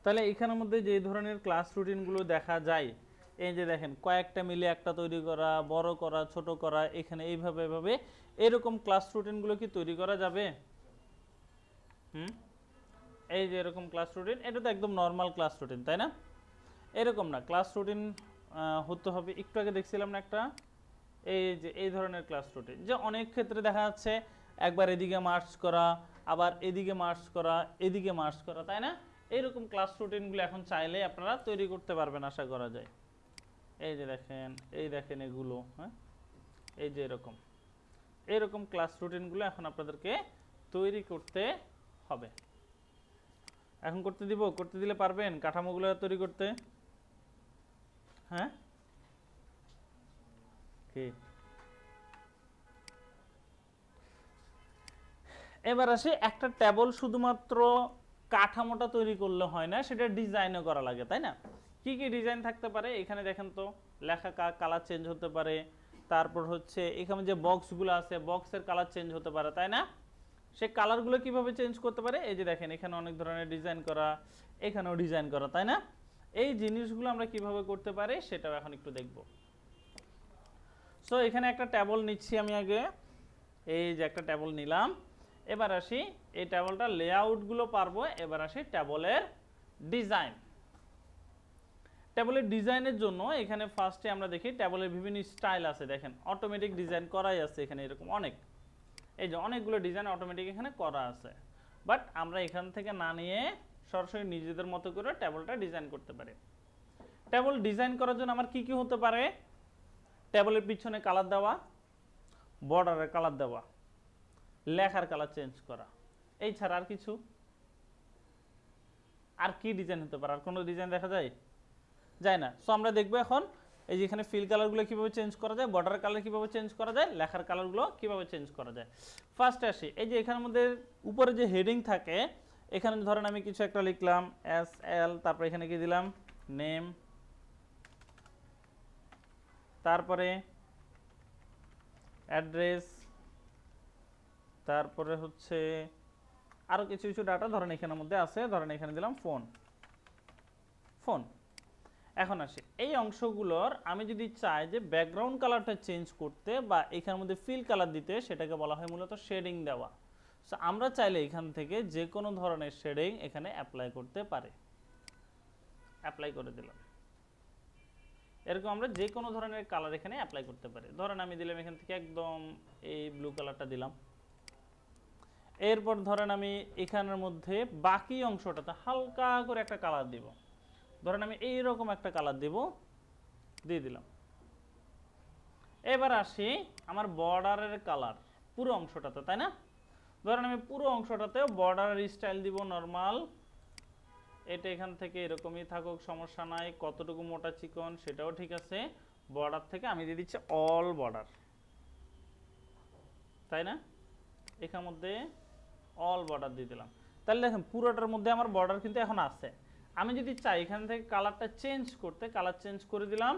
[SPEAKER 1] তাহলে এখানের মধ্যে যে ধরনের ক্লাস রুটিনগুলো দেখা যায়, এই যে দেখেন কয়েকটা মিলে একটা তৈরি করা, বড় করা, ছোট করা, এখানে এইভাবে এভাবে এরকম ক্লাস রুটিনগুলো কি তৈরি করা যাবে? এই যে এরকম ক্লাস রুটিন, এটা তো একদম নর্মাল ক্লাস রুটিন, তাই না? এরকম না, ক্লাস রুটিন হতে হবে, একটু আগে দেখছিলাম না একটা এই যে এই ধরনের ক্লাস রুটিন, যে অনেক ক্ষেত্রে দেখা যাচ্ছে একবার এদিকে মার্চ করা, আবার এদিকে মার্চ করা, এদিকে মার্চ করা, তাই না? এইরকম ক্লাস রুটিনগুলো এখন চাইলে আপনারা তৈরি করতে পারবেন আশা করা যায়। এই যে দেখেন, এই দেখেন এগুলো, হ্যাঁ, এই যে এরকম ক্লাস রুটিনগুলো এখন আপনাদেরকে তৈরি করতে হবে। এখন করতে দিলে পারবেন কাঠামোগুলো তৈরি করতে? হ্যাঁ, কি এবার আসি, একটা টেবল শুধুমাত্র কাঠামোটা তৈরি করলে হয় না, সেটা ডিজাইনও করা লাগে, তাই না? কি কি ডিজাইন থাকতে পারে এখানে দেখেন তো, লেখা কালার চেঞ্জ হতে পারে, তারপর হচ্ছে এখানে যে বক্সগুলো আছে বক্সের কালার চেঞ্জ হতে পারে, তাই না? সে কালারগুলো কিভাবে চেঞ্জ করতে পারে, এই যে দেখেন এখানে অনেক ধরনের ডিজাইন করা, এখানেও ডিজাইন করা, তাই না? এই জিনিসগুলো আমরা কিভাবে করতে পারি সেটাও এখন একটু দেখব। সো এখানে একটা টেবল নিচ্ছি আমি আগে, এই যে একটা টেবল নিলাম। এবার আসি এই টেবলটা লেআউটগুলো পারবো। এবার আসি টেবলের ডিজাইন। টেবলের ডিজাইনের জন্য এখানে ফার্স্টে আমরা দেখি টেবলের বিভিন্ন স্টাইল আছে, দেখেন অটোমেটিক ডিজাইন করাই আছে এখানে, এরকম অনেক, এই যে অনেকগুলো ডিজাইন অটোমেটিক এখানে করা আছে। বাট আমরা এখান থেকে না নিয়ে সরাসরি নিজেদের মতো করে টেবলটা ডিজাইন করতে পারি। টেবল ডিজাইন করার জন্য আমার কি কি হতে পারে, টেবলের পিছনে কালার দেওয়া, বর্ডারের কালার দেওয়া, লেখার কালার চেঞ্জ করা, এই ছাড়া আর কিছু? আর কি ডিজাইন হতে পারে? আর কোনো ডিজাইন দেখা যায়? যায় না। সো আমরা দেখবো এখন এই যে এখানে ফিল কালারগুলো কিভাবে চেঞ্জ করা যায়, বর্ডার কালার কিভাবে চেঞ্জ করা যায়, লেখার কালারগুলো কিভাবে চেঞ্জ করা যায়। ফার্স্টে আসি, এই যে এখানের মধ্যে উপরে যে হেডিং থাকে, এখানে ধরেন আমি কিছু একটা লিখলাম SL, তারপরে এখানে কি দিলাম নেম, তারপরে অ্যাড্রেস, তারপরে হচ্ছে আরো কিছু কিছু ডাটা ধরেন এখানের মধ্যে আছে, ধরেন এখানে দিলাম ফোন। এখন আসি এই অংশগুলোর আমি যদি চাই যে ব্যাকগ্রাউন্ড কালারটা চেঞ্জ করতে বা এখানের মধ্যে ফিল কালার দিতে, সেটাকে বলা হয় মূলত শেডিং দেওয়া। সো আমরা চাইলে এখান থেকে যে কোনো ধরনের শেডিং এখানে অ্যাপ্লাই করতে পারি। অ্যাপ্লাই করে দিলাম, এরকম আমরা যে কোনো ধরনের কালার এখানে অ্যাপ্লাই করতে পারি। ধরেন আমি দিলাম এখান থেকে একদম এই ব্লু কালারটা দিলাম। এরপর ধরেন আমি এখানের মধ্যে বাকি অংশটাতে হালকা করে একটা কালার দিব, ধরেন আমি এইরকম একটা কালার দিয়ে দিলাম। এবার আসি আমার বর্ডারের কালার পুরো অংশটাতে, তাই না? ধরেন আমি পুরো অংশটাতে বর্ডারের স্টাইল দিব নরমাল, এটা এখান থেকে এরকমই থাকুক, সমস্যা নাই। কতটুকু মোটা চিকন সেটাও ঠিক আছে। বর্ডার থেকে আমি দিয়ে দিচ্ছি অল বর্ডার, তাই না? এখানের মধ্যে অল বর্ডার দিয়ে দিলাম। তাহলে দেখেন পুরোটার মধ্যে আমার বর্ডার কিন্তু এখন আছে। আমি যদি চাই এখান থেকে কালারটা চেঞ্জ করতে, কালার চেঞ্জ করে দিলাম।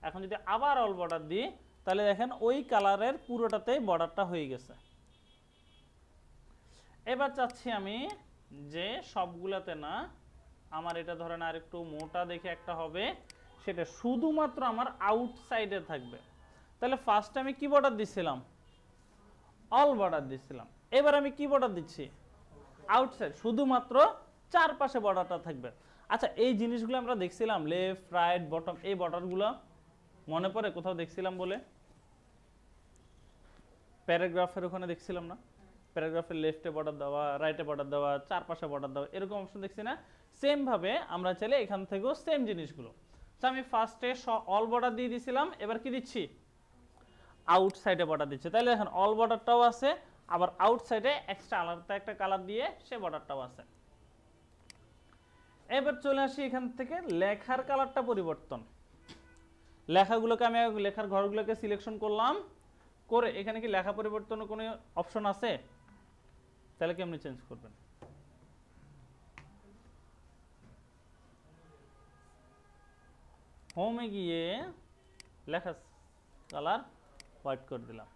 [SPEAKER 1] এখন যদি আবার অল বর্ডার দিই, তাহলে দেখেন ওই কালারের পুরোটাতেই বর্ডারটা হয়ে গেছে। এবার চাচ্ছি আমি যে সবগুলাতে না, আমার এটা ধরেন আর একটু মোটা দেখে একটা হবে, সেটা শুধুমাত্র আমার আউটসাইডে থাকবে। তাহলে ফার্স্ট আমি কি বর্ডার দিছিলাম? অল বর্ডার দিছিলাম। এবার আমি কি বর্ডার দিচ্ছি? আউটসাইড, শুধুমাত্র চারপাশে বর্ডারটা থাকবে। আচ্ছা, এই জিনিসগুলো আমরা দেখছিলাম লেফট রাইট বটম, এই বর্ডারগুলো মনে পড়ে কোথাও দেখছিলাম বলে? প্যারাগ্রাফের ওখানে দেখছিলাম না? প্যারাগ্রাফের লেফটে বর্ডার দেওয়া, রাইটে বর্ডার দেওয়া, চারপাশে বর্ডার দেওয়া, এরকম অপশন দেখছি না? সেম ভাবে আমরা চাইলে এখান থেকেও সেম জিনিসগুলো। তো আমি ফার্স্টে অল বর্ডার দিয়ে দিয়েছিলাম, এবার কি দিচ্ছি? আউটসাইডে বর্ডার দিচ্ছি। তাহলে এখন অল বর্ডারটাও আছে, আবার আউটসাইডে এক্সট্রা আলাদা একটা কালার দিয়ে সে বর্ডারটাও আছে। এবার চলে আসি এখান থেকে লেখার কালারটা পরিবর্তন। লেখাগুলোকে আমি লেখার ঘরগুলোকে সিলেকশন করলাম, করে এখানে কি লেখা পরিবর্তনের কোনো অপশন আছে? তাহলে কেমনি চেঞ্জ করবেন? হোমে গিয়ে লেখা কালার হোয়াইট করে দিলাম।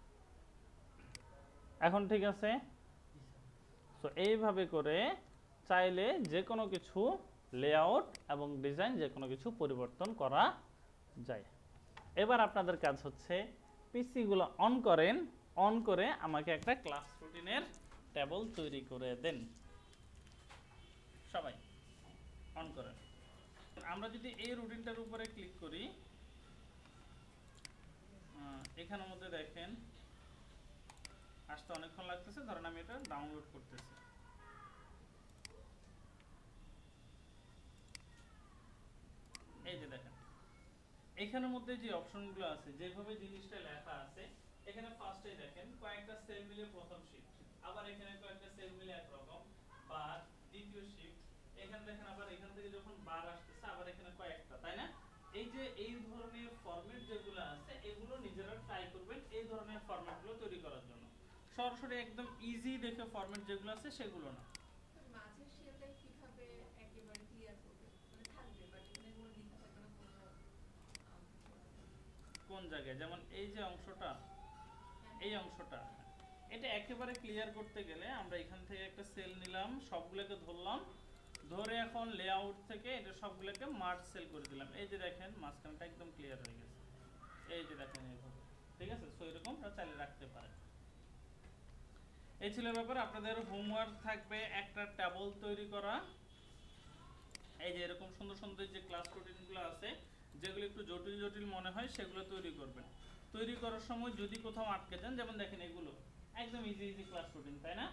[SPEAKER 1] এখন ঠিক আছে? সো এইভাবে করে চাইলে যে কোনো কিছু লেআউট এবং ডিজাইন যে কোনো কিছু পরিবর্তন করা যায়। এবার আপনাদের কাজ হচ্ছে পিসিগুলো অন করেন, অন করে আমাকে একটা ক্লাস রুটিনের টেবল তৈরি করে দেন। সবাই অন করেন। আমরা যদি এই রুটিনটার উপরে ক্লিক করি, এখানের মধ্যে দেখেন আসতে অনেকক্ষণ লাগতেছে, ধরেন আমি এটা ডাউনলোড করতেছি। এই যে দেখেন এখানের মধ্যে যে অপশনগুলো আছে, যেভাবে জিনিসটা লেখা আছে, এখানে ফার্স্টে দেখেন কয়েকটা সেল মিলে প্রথম শিফট, আবার এখানে কয়েকটা সেল মিলে একরকম, বার দ্বিতীয় শিফট, এখানে দেখেন আবার এখান থেকে যখন বার আসতেছে আবার এখানে কয়েকটা, তাই না? এই যে এই ধরনের ফরম্যাট যেগুলো আছে এগুলো নিজেরা ট্রাই করবেন এই ধরনের ফরম্যাটগুলো তৈরি করার জন্য। সরাসরি একদম ইজি দেখে ফরম্যাট যেগুলো আছে সেগুলো না।
[SPEAKER 2] মাঝের শেলটা কিভাবে একেবারে ক্লিয়ার করবে, মানে থাকবে বাট এখানে কোনো লেখা থাকবে না
[SPEAKER 1] কোন জায়গায়, যেমন এই যে অংশটা, এই অংশটা, এটা একেবারে ক্লিয়ার করতে গেলে আমরা এখান থেকে একটা সেল নিলাম, সবগুলোকে ধরলাম, ধরে এখন লেআউট থেকে এটা সবগুলোকে মার্জ সেল করে দিলাম। এই যে দেখেন মাঝখানটা একদম ক্লিয়ার হয়ে গেছে, এই যে দেখেন এইভাবে, ঠিক আছে? সো এরকম আপনারা চাইলে রাখতে পারেন। এই ছিল ব্যাপার। আপনাদের হোমওয়ার্ক থাকবে একটা টেবল তৈরি করা। এই যে এরকম সুন্দর সুন্দর যে ক্লাস রুটিনগুলো আছে, যেগুলো একটু জটিল জটিল মনে হয় সেগুলো তৈরি করবেন। তৈরি করার সময় যদি কোথাও আটকে যান, যেমন দেখেন এগুলো একদম ইজি ইজি ক্লাস রুটিন, তাই না?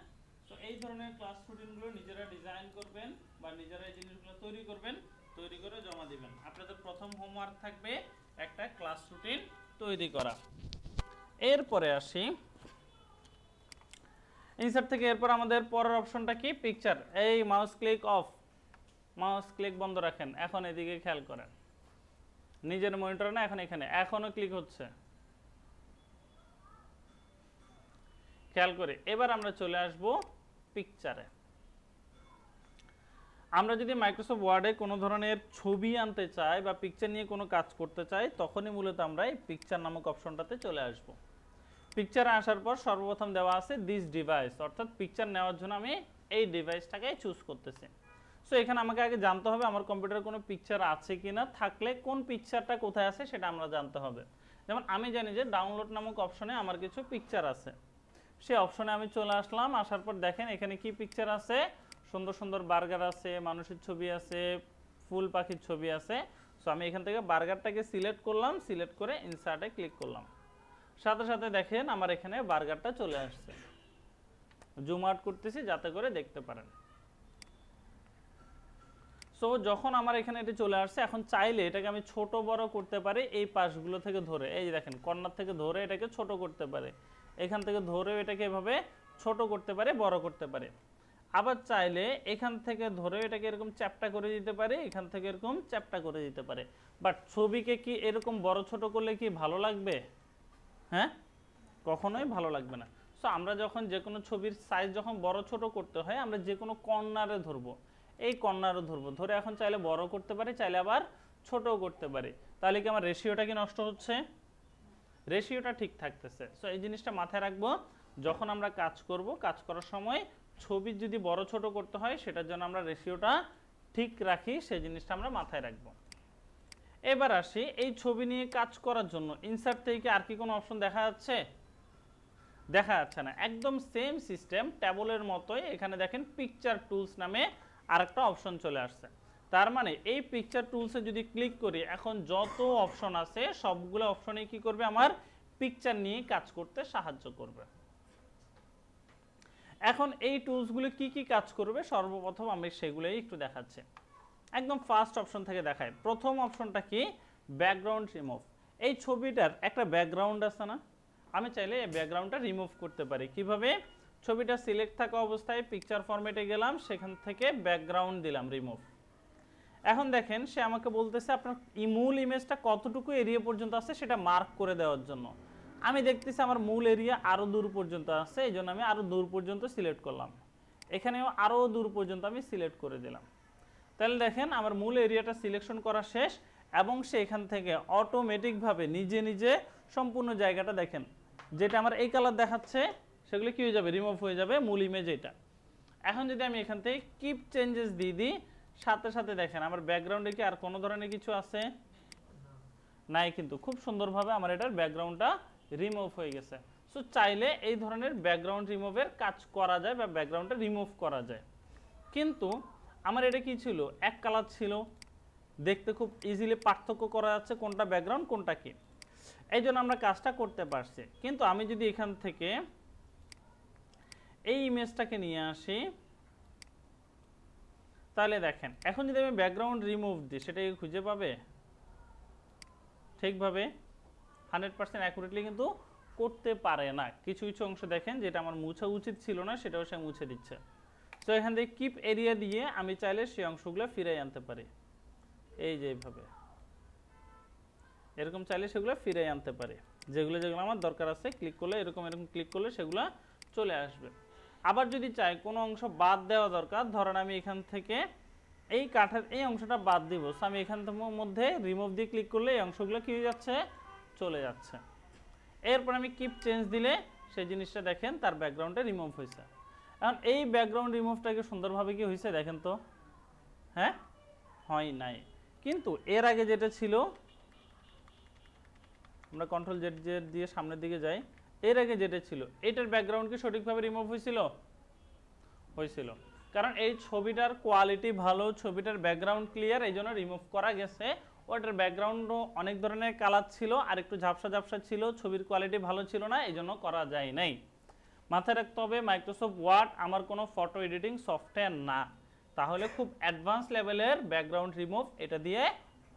[SPEAKER 1] তো এই ধরনের ক্লাস রুটিনগুলো নিজেরা ডিজাইন করবেন বা নিজেরা এই জিনিসগুলো তৈরি করবেন, তৈরি করে জমা দিবেন। আপনাদের প্রথম হোমওয়ার্ক থাকবে একটা ক্লাস রুটিন তৈরি করা। এরপরে আসি ইনসার্ট থেকে। এরপর আমাদের পরের অপশনটা কি? পিকচার। এই mouse click of, mouse click বন্ধ রাখেন। এখন এদিকে খেয়াল করেন, নিজের মনিটর না, এখন এখানে এখনো ক্লিক হচ্ছে, খেয়াল করে। এবার আমরা চলে আসব পিকচারে। আমরা যদি মাইক্রোসফট ওয়ার্ডে কোনো ধরনের ছবি আনতে চাই বা পিকচার নিয়ে কোনো কাজ করতে চাই, তখনই মূলত আমরা এই পিকচার নামক অপশনটাতে চলে আসব। পিকচারে আসার পর সর্বপ্রথম দেওয়া আছে দিস ডিভাইস, অর্থাৎ পিকচার নেওয়ার জন্য আমি এই ডিভাইসটাকে চুজ করতেছি। সো এখানে আমাকে আগে জানতে হবে আমার কম্পিউটারে কোনো পিকচার আছে কিনা, থাকলে কোন পিকচারটা কোথায় আছে সেটা আমরা জানতে হবে। যেমন আমি জানি যে ডাউনলোড নামক অপশনে আমার কিছু পিকচার আছে, সেই অপশনে আমি চলে আসলাম। আসার পর দেখেন এখানে কি পিকচার আছে, সুন্দর সুন্দর বার্গার আছে, মানুষের ছবি আছে, ফুল পাখির ছবি আছে। সো আমি এখান থেকে বার্গারটাকে সিলেক্ট করলাম, সিলেক্ট করে ইনসার্টে ক্লিক করলাম। সাথে সাথে দেখেন আমার এখানে বার্গারটা চলে আসছে। জুম আউট করতেছি যাতে করে দেখতে পারেন। সো যখন আমার এখানে এটা চলে আসছে, এখন চাইলে এটাকে আমি ছোট বড় করতে পারি এই পাশগুলো থেকে ধরে। এই যে দেখেন কর্নার থেকে ধরে এটাকে ছোট করতে পারে, এখান থেকে ধরেও এটাকে এভাবে ছোট করতে পারে, বড় করতে পারে। আবার চাইলে এখান থেকে ধরে এটাকে এরকম চ্যাপটা করে দিতে পারে, এখান থেকে এরকম চ্যাপটা করে দিতে পারে। বাট ছবিকে কি এরকম বড় ছোট করলে কি ভালো লাগবে? হ্যাঁ, কখনোই ভালো লাগবে না। সো আমরা যখন যে কোনো ছবির সাইজ যখন বড় ছোট করতে হয়, আমরা যে কোনো কর্নারে ধরবো, এই কর্নারে ধরবো, ধরে এখন চাইলে বড় করতে পারি, চাইলে আবার ছোটও করতে পারি। তাহলে কি আমার রেশিওটা কি নষ্ট হচ্ছে? রেশিওটা ঠিক থাকতেছে। সো এই জিনিসটা মাথায় রাখবো, যখন আমরা কাজ করব, কাজ করার সময় ছবি যদি বড় ছোট করতে হয় সেটার জন্য আমরা রেশিওটা ঠিক রাখি, সেই জিনিসটা আমরা মাথায় রাখবো। এবার আসি এই ছবি নিয়ে কাজ করার জন্য ইনসার্ট থেকে আর কি কোনো অপশন দেখা যাচ্ছে? দেখা যাচ্ছে না। একদম সেম সিস্টেম ট্যাবলের মতোই এখানে দেখেন পিকচার টুলস নামে আরেকটা অপশন চলে আসছে। তার মানে এই পিকচার টুলসে যদি ক্লিক করি, এখন যত অপশন আছে সবগুলো অপশনে কি করবে? আমার পিকচার নিয়ে কাজ করতে সাহায্য করবে। এখন এই টুলসগুলো কি কি কাজ করবে সর্বপ্রথম আমি সেগুলোই একটু দেখাচ্ছি। একদম ফার্স্ট অপশন থেকে দেখায়। প্রথম অপশনটা কি? Background remove. এই ছবিটার একটা ব্যাকগ্রাউন্ড আছে না, আমি চাইলে এই ব্যাকগ্রাউন্ডটা রিমুভ করতে পারি। কিভাবে? ছবিটা সিলেক্ট থাকা অবস্থায় পিকচার ফরম্যাটে গেলাম, সেখান থেকে ব্যাকগ্রাউন্ড দিলাম রিমুভ। এখন দেখেন সে আমাকে বলতেছে আপনার মূল ইমেজটা কতটুকু এরিয়া পর্যন্ত আছে সেটা মার্ক করে দেওয়ার জন্য। আমি দেখতেছি আমার মূল এরিয়া আরও দূর পর্যন্ত আছে, এই জন্য আমি আরও দূর পর্যন্ত সিলেক্ট করলাম। এখানেও আরও দূর পর্যন্ত আমি সিলেক্ট করে দিলাম। তাহলে দেখেন আমার মূল এরিয়াটা সিলেকশন করা শেষ এবং সে এখান থেকে অটোমেটিকভাবে নিজে নিজে সম্পূর্ণ জায়গাটা দেখেন, যেটা আমার এই কালার দেখাচ্ছে সেগুলো কি হয়ে যাবে? রিমুভ হয়ে যাবে মূল ইমেজ এটা। এখন যদি আমি এখান থেকে কিপ চেঞ্জেস দিয়ে দিই, সাথে সাথে দেখেন আমার ব্যাকগ্রাউন্ডে কি আর কোনো ধরনের কিছু আছে? নাই, কিন্তু খুব সুন্দরভাবে আমার এটার ব্যাকগ্রাউন্ডটা রিমুভ হয়ে গেছে। সো চাইলে এই ধরনের ব্যাকগ্রাউন্ড রিমুভের কাজ করা যায় বা ব্যাকগ্রাউন্ডটা রিমুভ করা যায়। কিন্তু আমার এটা কি ছিল? এক কালার ছিল, দেখতে খুব ইজিলি পার্থক্য করা যাচ্ছে কোনটা ব্যাকগ্রাউন্ড কোনটা কি। এই জন্য আমরা কাজটা করতে পারছি। কিন্তু আমি যদি এখান থেকে এই ইমেজটাকে নিয়ে আসি, তাহলে দেখেন এখন যদি আমি ব্যাকগ্রাউন্ড রিমুভ দিই, সেটাকে খুঁজে পাবে ঠিকভাবে 100% অ্যাকুরেটলি কিন্তু করতে পারে না। কিছু কিছু অংশ দেখেন যেটা আমার মুছা উচিত ছিল না, সেটাও সে মুছে দিচ্ছে। তো এখান থেকে কিপ এরিয়া দিয়ে আমি চাইলে সেই অংশগুলো ফিরিয়ে আনতে পারি, এই যে এইভাবে এরকম চাইলে সেগুলো ফিরিয়ে আনতে পারি। যেগুলো যেগুলো আমার দরকার আছে ক্লিক করলে এরকম ক্লিক করলে সেগুলো চলে আসবে। আবার যদি চাই কোনো অংশ বাদ দেওয়া দরকার, ধরেন আমি এখান থেকে এই কাঠের এই অংশটা বাদ দিব, সো আমি এখান থেকে মধ্যে রিমুভ দিয়ে ক্লিক করলে এই অংশগুলো কি হয়ে যাচ্ছে, চলে যাচ্ছে। এরপর আমি কিপ চেঞ্জ দিলে সেই জিনিসটা দেখেন তার ব্যাকগ্রাউন্ডে রিমুভ হয়েছে। এখন এই ব্যাকগ্রাউন্ড রিমুভটাকে সুন্দরভাবে কি হয়েছে দেখেন তো, হ্যাঁ হয় নাই। কিন্তু এর আগে যেটা ছিল, আমরা কন্ট্রোল জেড জেড দিয়ে সামনের দিকে যাই, এর আগে যেটা ছিল এটার ব্যাকগ্রাউন্ড কি সঠিকভাবে রিমুভ হয়েছিল, হয়েছিল। কারণ এই ছবিটার কোয়ালিটি ভালো, ছবিটার ব্যাকগ্রাউন্ড ক্লিয়ার, এই জন্য রিমুভ করা গেছে। ওটার ব্যাকগ্রাউন্ডও অনেক ধরনের কালার ছিল, আর একটু ঝাপসা ঝাপসা ছিল, ছবির কোয়ালিটি ভালো ছিল না, এই জন্য করা যায় নাই। মাথায় রাখতে হবে মাইক্রোসফট ওয়ার্ড আমার কোনো ফটো এডিটিং সফটওয়্যার না, তাহলে খুব অ্যাডভান্স লেভেলের ব্যাকগ্রাউন্ড রিমুভ এটা দিয়ে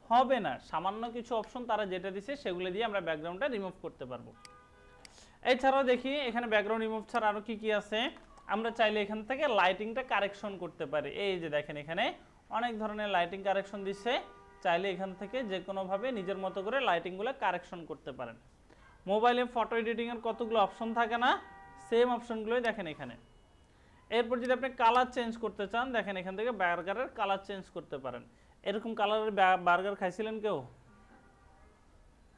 [SPEAKER 1] হবে না। সামান্য কিছু অপশন তারা যেটা দিছে সেগুলো দিয়ে আমরা ব্যাকগ্রাউন্ডটা রিমুভ করতে পারবো। এছাড়াও দেখি এখানে ব্যাকগ্রাউন্ড রিমুভ ছাড়া আরও কি কি আছে। আমরা চাইলে এখান থেকে লাইটিংটা কারেকশন করতে পারি। এই যে দেখেন এখানে অনেক ধরনের লাইটিং কারেকশন দিচ্ছে, চাইলে এখান থেকে যে কোনোভাবে নিজের মতো করে লাইটিংগুলো কারেকশন করতে পারেন। মোবাইলে ফটো এডিটিংয়ের কতগুলো অপশন থাকে না, সেম অপশনগুলোই দেখেন এখানে। এরপর যদি আপনি কালার চেঞ্জ করতে চান, দেখেন এখান থেকে বার্গারের কালার চেঞ্জ করতে পারেন। এরকম কালারের বার্গার খাইছিলেন কেউ,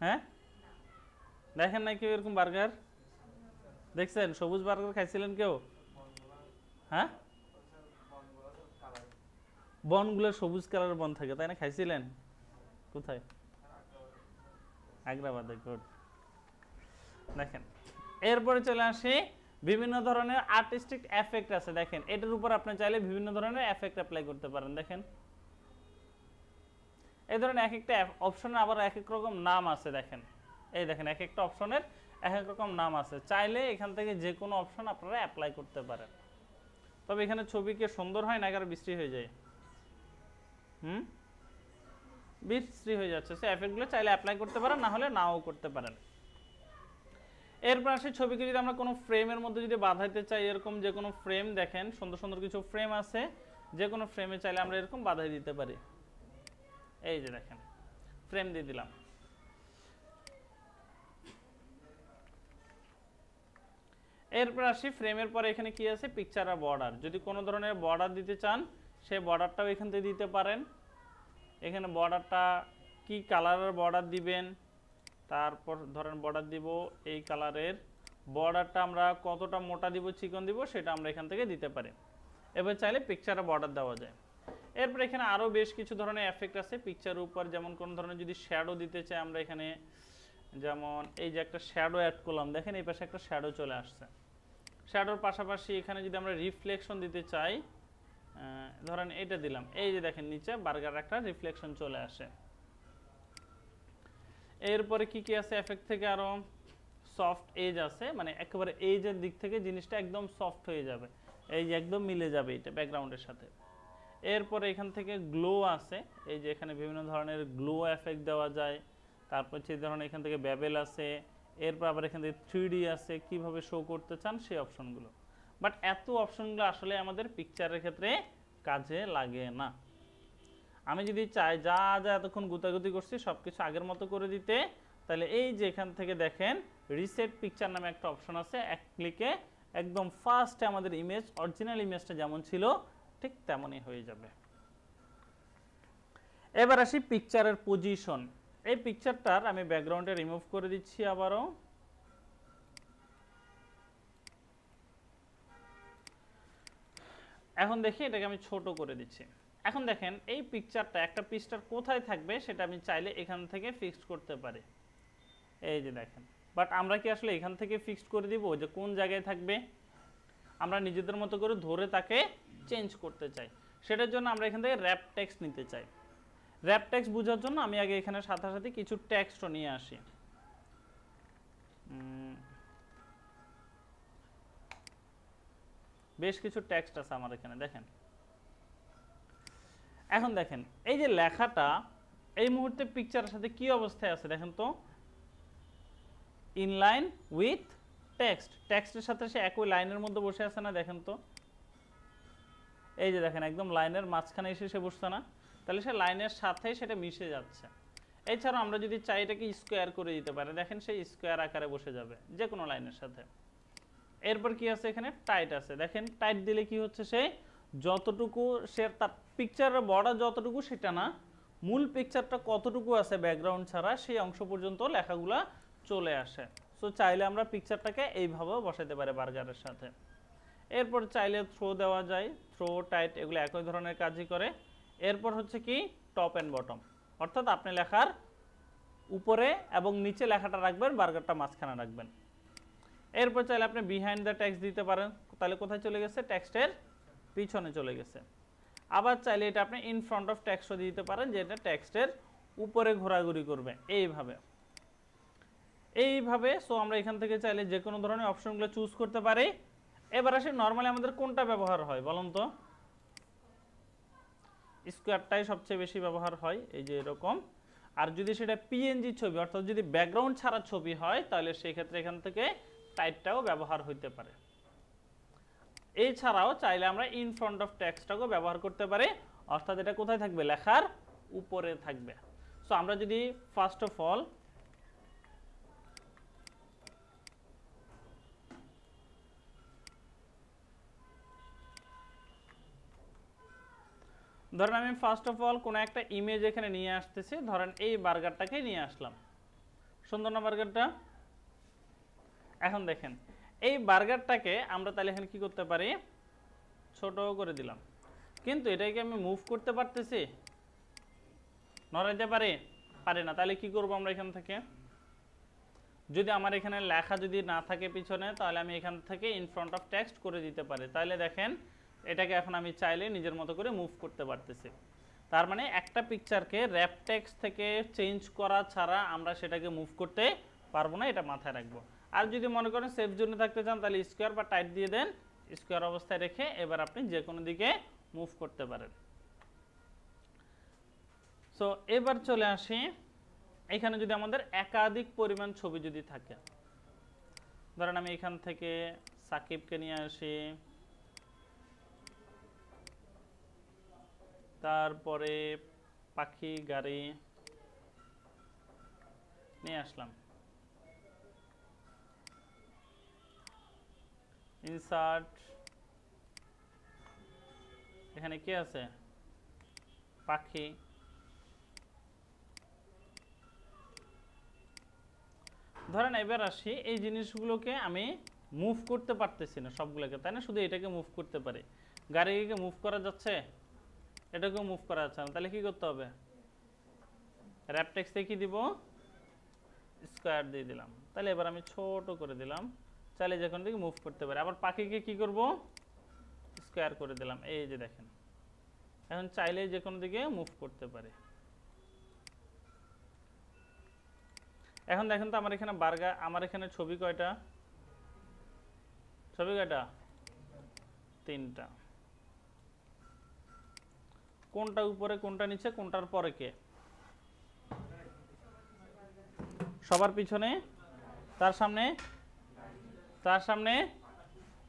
[SPEAKER 1] হ্যাঁ দেখেন নাই কেউ এরকম বার্গার দেখছেন? সবুজ বার্গার খাইছিলেন কেউ, হ্যাঁ বনগুলো সবুজ কালারের বন থাকে তাই না, খাইছিলেন কোথায়? আগ্রাবাদে। গুড। দেখেন এরপরে চলে আসি বিভিন্ন ধরনের আর্টিস্টিক এফেক্ট আছে। দেখেন এটার উপর আপনি চাইলে বিভিন্ন ধরনের এফেক্ট অ্যাপ্লাই করতে পারেন। দেখেন এই ধরনের এক একটা অপশনের আবার এক এক রকম নাম আছে। দেখেন এই দেখেন এক একটা অপশনের এক এক রকম নাম আছে, চাইলে এখান থেকে যে কোনো অপশন আপনারা অ্যাপ্লাই করতে পারেন। তবে এখানে ছবি কি সুন্দর হয় না আরো বিশ্রী হয়ে যায়? বিশ্রী হয়ে যাচ্ছে। সে এফেক্টগুলো চাইলে অ্যাপ্লাই করতে পারেন, না হলে নাও করতে পারেন। এরপর আসে ছবিকে যদি আমরা কোনো ফ্রেমের মধ্যে যদি বাঁধাইতে চাই, এরকম যে কোনো ফ্রেম দেখেন সুন্দর সুন্দর কিছু ফ্রেম আছে, যে কোনো ফ্রেমে চাইলে আমরা এরকম বাঁধাই দিতে পারি। এই যে দেখেন ফ্রেম দিয়ে দিলাম। এরপর আসি ফ্রেমের পরে এখানে কি আছে, পিকচার আর বর্ডার। যদি কোনো ধরনের বর্ডার দিতে চান সেই বর্ডারটাও এখান থেকে দিতে পারেন। এখানে বর্ডারটা কি কালারের বর্ডার দিবেন, তারপর ধরেন বর্ডার দিব এই কালারের, বর্ডারটা আমরা কতটা মোটা দিব চিকন দিব সেটা আমরা এখান থেকে দিতে পারি। এবার চাইলে পিকচারে বর্ডার দেওয়া যায়। এরপর এখানে আরও বেশ কিছু ধরনের এফেক্ট আছে পিকচারের উপর, যেমন কোন ধরনের যদি শ্যাডো দিতে চাই আমরা এখানে, যেমন এই যে একটা শ্যাডো অ্যাড করলাম, দেখেন এই পাশে একটা শ্যাডো চলে আসছে। শ্যাডোর পাশাপাশি এখানে যদি আমরা রিফ্লেকশন দিতে চাই, ধরেন এটা দিলাম, এই যে দেখেন নিচে বার্গার একটা রিফ্লেকশন চলে আসে। এরপরে কি কি আছে এফেক্ট থেকে, আরো সফট এজ আছে, মানে একেবারে এজের দিক থেকে জিনিসটা একদম সফট হয়ে যাবে, এই যে একদম মিলে যাবে এটা ব্যাকগ্রাউন্ডের সাথে। এরপরে এখান থেকে গ্লো আছে, এই যে এখানে বিভিন্ন ধরনের গ্লো এফেক্ট দেওয়া যায়। তারপর সেই ধরনের এখান থেকে ব্যাবেল আছে, এরপর আবার এখান থেকে 3D আছে, কিভাবে শো করতে চান সেই অপশনগুলো। বাট এত অপশনগুলো আসলে আমাদের পিকচারের ক্ষেত্রে কাজে লাগে না। আমি যদি চাই যা যা এতক্ষণ গুতাগুতি করছি সব কিছু আগের মতো করে দিতে, তাহলে এই যে এখান থেকে দেখেন রিসেট পিকচার নামে একটা অপশন আছে, এক ক্লিকে একদম ফার্স্টে আমাদের ইমেজ, অরিজিনাল ইমেজটা যেমন ছিল ঠিক তেমনই হয়ে যাবে। এবার আসি পিকচারের পজিশন। এই পিকচারটার আমি ব্যাকগ্রাউন্ডে রিমুভ করে দিচ্ছি আবারও। এখন দেখি এটাকে আমি ছোট করে দিচ্ছি। এখন দেখেন এই পিকচারটা একটা পৃষ্ঠার কোথায় থাকবে সেটা আমি চাইলে এখান থেকে ফিক্সড করতে পারি। এই যে দেখেন, বাট আমরা কি আসলে এখান থেকে ফিক্সড করে দিব যে কোন জায়গায় থাকবে? আমরা নিজেদের মতো করে ধরে তাকে চেঞ্জ করতে চাই, সেটার জন্য আমরা এখান থেকে র্যাপ টেক্সট নিতে চাই। র্যাপ টেক্সট বোঝার জন্য আমি আগে এখানে সাথে সাথে কিছু টেক্সটও নিয়ে আসি। বেশ কিছু টেক্সট আছে আমার এখানে, দেখেন। এখন দেখেন এই যে লেখাটা এই মুহূর্তে পিকচারের সাথে কি অবস্থায় আছে দেখেন তো, ইনলাইন উইথ টেক্সট, টেক্সটের সাথে সে একই লাইনের মধ্যে বসে আছে না, দেখেন তো। এই যে দেখেন একদম লাইনের মাঝখানে এসে সে বসছে না, তাহলে সে লাইনের সাথেই সেটা মিশে যাচ্ছে। এছাড়াও আমরা যদি চাই এটাকে স্কোয়ার করে দিতে পারি, দেখেন সেই স্কোয়ার আকারে বসে যাবে যে কোনো লাইনের সাথে। এরপর কি আছে এখানে, টাইট আছে, দেখেন টাইট দিলে কি হচ্ছে, সে যতটুকু সে তার পিকচারের বর্ডার যতটুকু সেটা না, মূল পিকচারটা কতটুকু আছে ব্যাকগ্রাউন্ড ছাড়া সেই অংশ পর্যন্ত লেখাগুলা চলে আসে। সো চাইলে আমরা পিকচারটাকে এইভাবেও বসাতে পারি বার্গারের সাথে। এরপর চাইলে থ্রো দেওয়া যায়, থ্রো টাইট এগুলো একই ধরনের কাজই করে। এরপর হচ্ছে কি টপ অ্যান্ড বটম, অর্থাৎ আপনি লেখার উপরে এবং নিচে লেখাটা রাখবেন, বার্গারটা মাঝখানে রাখবেন। এরপর চাইলে আপনি বিহাইন্ড দ্য টেক্সট দিতে পারেন, তাহলে কোথায় চলে গেছে, টেক্সটের পিছনে চলে গেছে। আবার চাইলে এটা আপনি ইন ফ্রন্ট অফ টেক্সটও দিতে পারেন, যেটা টেক্সটের উপরে ঘোরাঘুরি করবে এইভাবে এইভাবে। সো আমরা এখান থেকে চাইলে যে কোনো ধরনের অপশনগুলো চুজ করতে পারি। এবার আসে নর্মালি আমাদের কোনটা ব্যবহার হয় বলুন তো, স্কোয়ারটাই সবচেয়ে বেশি ব্যবহার হয়, এই যে এরকম। আর যদি সেটা পিএনজি ছবি অর্থাৎ যদি ব্যাকগ্রাউন্ড ছাড়া ছবি হয়, তাহলে সেই ক্ষেত্রে এখান থেকে টাইটটাও ব্যবহার হইতে পারে। এছাড়াও চাইলে আমরা ইন ফ্রন্ট অফ টেক্সটটাকেও ব্যবহার করতে পারি, অর্থাৎ এটা কোথায় থাকবে, লেখার উপরে থাকবে। সো আমরা যদি ফার্স্ট অফ অল ধরেন আমি ফার্স্ট অফ অল কোনো একটা ইমেজ এখানে নিয়ে আসতেছি, ধরেন এই বার্গারটাকে নিয়ে আসলাম, সুন্দর না বার্গারটা। এখন দেখেন এই বার্গারটাকে আমরা তাহলে এখানে কি করতে পারি, ছোট করে দিলাম, কিন্তু এটাকে আমি মুভ করতে পারতেছি, নড়াইতে পারি না। তাহলে কি করব আমরা এখান থেকে, যদি আমার এখানে লেখা যদি না থাকে পিছনে, তাহলে আমি এখান থেকে ইন ফ্রন্ট অফ টেক্সট করে দিতে পারি। তাহলে দেখেন এটাকে এখন আমি চাইলে নিজের মতো করে মুভ করতে পারতেছি। তার মানে একটা পিকচারকে র্যাপ টেক্সট থেকে চেঞ্জ করা ছাড়া আমরা সেটাকে মুভ করতে পারবো না, এটা মাথায় রাখবো। আর যদি মনে করেন সেফ জোনে থাকতে চান, তাহলে স্কোয়ার বা টাইট দিয়ে দেন, স্কোয়ার অবস্থায় রেখে এবার আপনি যে কোনো দিকে মুভ করতে পারেন। সো এবার চলে আসি, এখানে যদি আমাদের একাধিক পরিমাণ ছবি যদি থাকে, ধরেন আমি এখান থেকে সাকিবকে নিয়ে আসি, তারপরে পাখি গাড়ি নিয়ে আসলাম, ইনসার্ট, এখানে কি আছে, পাখি। ধরেন এবার আসি, এই জিনিসগুলোকে আমি মুভ করতে পারতেছি না সবগুলোকে, তাই না, শুধু এটাকে মুভ করতে পারি। গাড়িকে মুভ করা যাচ্ছে, এটাকেও মুভ করা যাচ্ছে না, তাহলে কি করতে হবে, র্যাপ টেক্সটে কি দিব, স্কোয়ার দিয়ে দিলাম। তাহলে এবার আমি ছোট করে দিলাম, চাইলে যে কোনো দিকে মুভ করতে পারি। আবার পাখিকে কি করব, স্কোয়ার করে দিলাম, এই যে দেখেন এখন চাইলে যে কোনো দিকে মুভ করতে পারি। এখন দেখেন তো আমার এখানে বার্গার, আমার এখানে ছবি কয়টা, ছবি কয়টা, 3টা। কোনটা উপরে, কোনটা নিচে, কোনটার পরে কে, সবার পিছনে, তার সামনে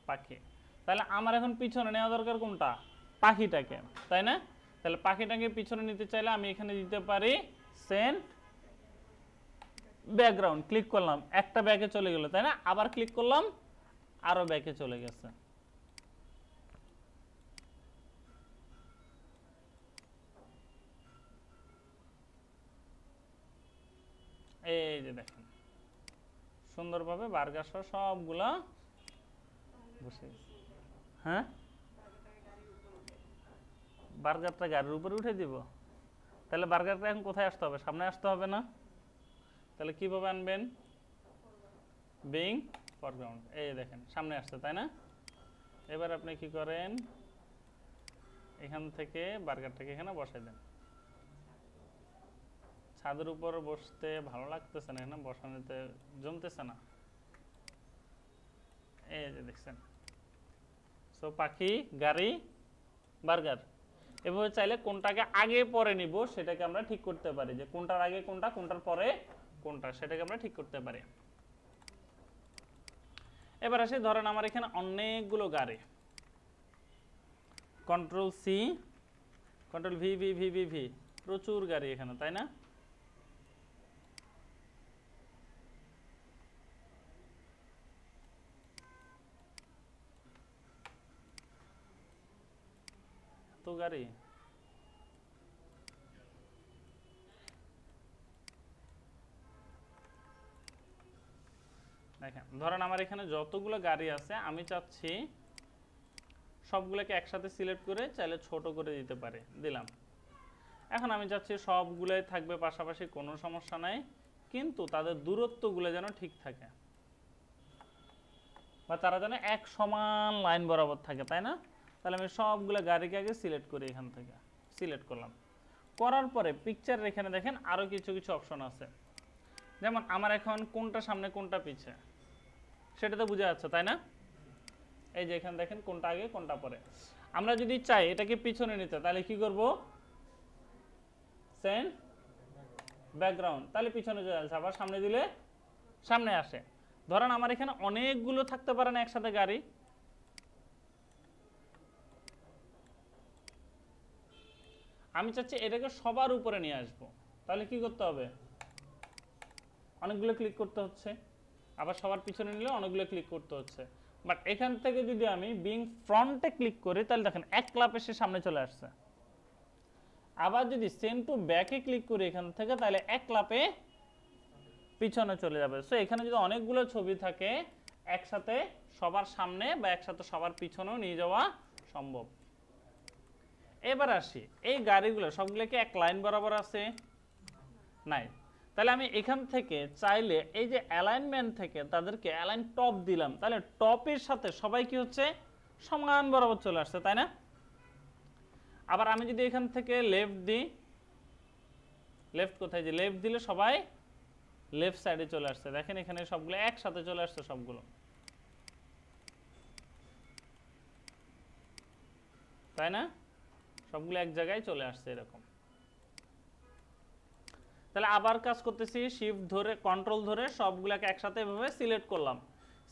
[SPEAKER 1] পাখি। তাহলে আমার এখন পিছনে নেওয়া দরকার কোনটা, পাখিটাকে, তাই না। তাহলে পাখিটাকে পিছনে নিতে চাইলে আমি এখানে দিতে পারি সেন্ড ব্যাকগ্রাউন্ড, ক্লিক করলাম, একটা ব্যাকে চলে গেল, তাই না। আবার ক্লিক করলাম, আরো ব্যাকে চলে গেছে। এই যে দেখেন সুন্দরভাবে বার্গার সহ সবগুলা বসে গেছে। হ্যাঁ, বার্গারটা গাড়ির উপরে উঠে দিব, তাহলে বার্গারটা এখন কোথায় আসতে হবে, সামনে আসতে হবে না। তাহলে কিভাবে আনবেন, বিং ফরগ্রাউন্ড, এই দেখেন সামনে আসছে, তাই না। এবার আপনি কি করেন, এখান থেকে বার্গারটাকে এখানে বসাই দেন। ছাদের উপর বসতে ভালো লাগতেছে না, এখানে বসানোতে জমতেছে না, এই যে দেখছেন। সো পাখি, গাড়ি, বার্গার। এভাবে চাইলে কোনটাকে আগে পরে নিব সেটাকে আমরা ঠিক করতে পারি, যে কোনটার আগে কোনটা, কোনটার পরে কোনটা, সেটাকে আমরা ঠিক করতে পারি। এবার আসি, ধরেন আমার এখানে অনেকগুলো গাড়ি, control C, control V V V V V, প্রচুর গাড়ি এখানে, তাই না? তো গাড়ি, দেখেন ধরেন আমার এখানে যতগুলো গাড়ি আছে আমি চাচ্ছি সবগুলোকে একসাথে সিলেক্ট করে চাইলে ছোট করে দিতে পারি, দিলাম। এখন আমি চাচ্ছি সবগুলোই থাকবে পাশাপাশি, কোনো সমস্যা নাই, কিন্তু তাদের দূরত্বগুলো যেন ঠিক থাকে, বা তারা যেন এক সমান লাইন বরাবর থাকে, তাই না? তাহলে আমি সবগুলো গাড়িকে আগে সিলেক্ট করি, এখান থেকে সিলেক্ট করলাম। করার পরে পিকচার এখানে দেখেন আরও কিছু কিছু অপশন আছে, যেমন আমার এখন কোনটা সামনে কোনটা পিছে সেটা তো বোঝা যাচ্ছে, তাই না? এই যে এখানে দেখেন কোনটা আগে কোনটা পরে। আমরা যদি চাই এটাকে পিছনে নিতে, তাহলে কি করব? সেন্ড ব্যাকগ্রাউন্ড, তাহলে পিছনে চলে আসে, আবার সামনে দিলে সামনে আসে। ধরেন আমার এখানে অনেকগুলো থাকতে পারে না একসাথে গাড়ি, আমি চাচ্ছি এটাকে সবার উপরে নিয়ে আসবো, তাহলে কি করতে হবে? অনেকগুলো ক্লিক করতে হচ্ছে, আবার সবার পিছনে নিলে অনেকগুলো ক্লিক করতে হচ্ছে। বাট এখান থেকে যদি আমি বিং ফ্রন্টে ক্লিক করি, তাহলে দেখেন এক ক্লাপে সে সামনে চলে আসছে। আবার যদি সেন্ড টু ব্যাকে ক্লিক করি এখান থেকে, তাহলে এক ক্লাপে পিছনে চলে যাবে। সো এখানে যদি অনেকগুলো ছবি থাকে একসাথে সবার সামনে বা একসাথে সবার পিছনেও নিয়ে যাওয়া সম্ভব। এবার আসি, এই গাড়িগুলো সবগুলো কি এক লাইন বরাবর আছে? নাই। তাহলে আমি এখান থেকে চাইলে এই যে অ্যালাইনমেন্ট থেকে তাদেরকে অ্যালাইন টপ দিলাম, তাহলে টপের সাথে সবাই কি হচ্ছে? সমান বরাবর চলে আসছে, তাই না? আবার আমি যদি এখান থেকে লেফট দিই, লেফট কোথায়, যে লেফট দিলে সবাই লেফট সাইডে চলে আসছে, দেখেন এখানে সবগুলো একসাথে চলে আসছে সবগুলো, তাই না? সবগুলো এক জায়গায় চলে আসছে এরকম। তাহলে আবার কাজ করতেছি, শিফট ধরে কন্ট্রোল ধরে সবগুলোকে একসাথে এভাবে সিলেক্ট করলাম।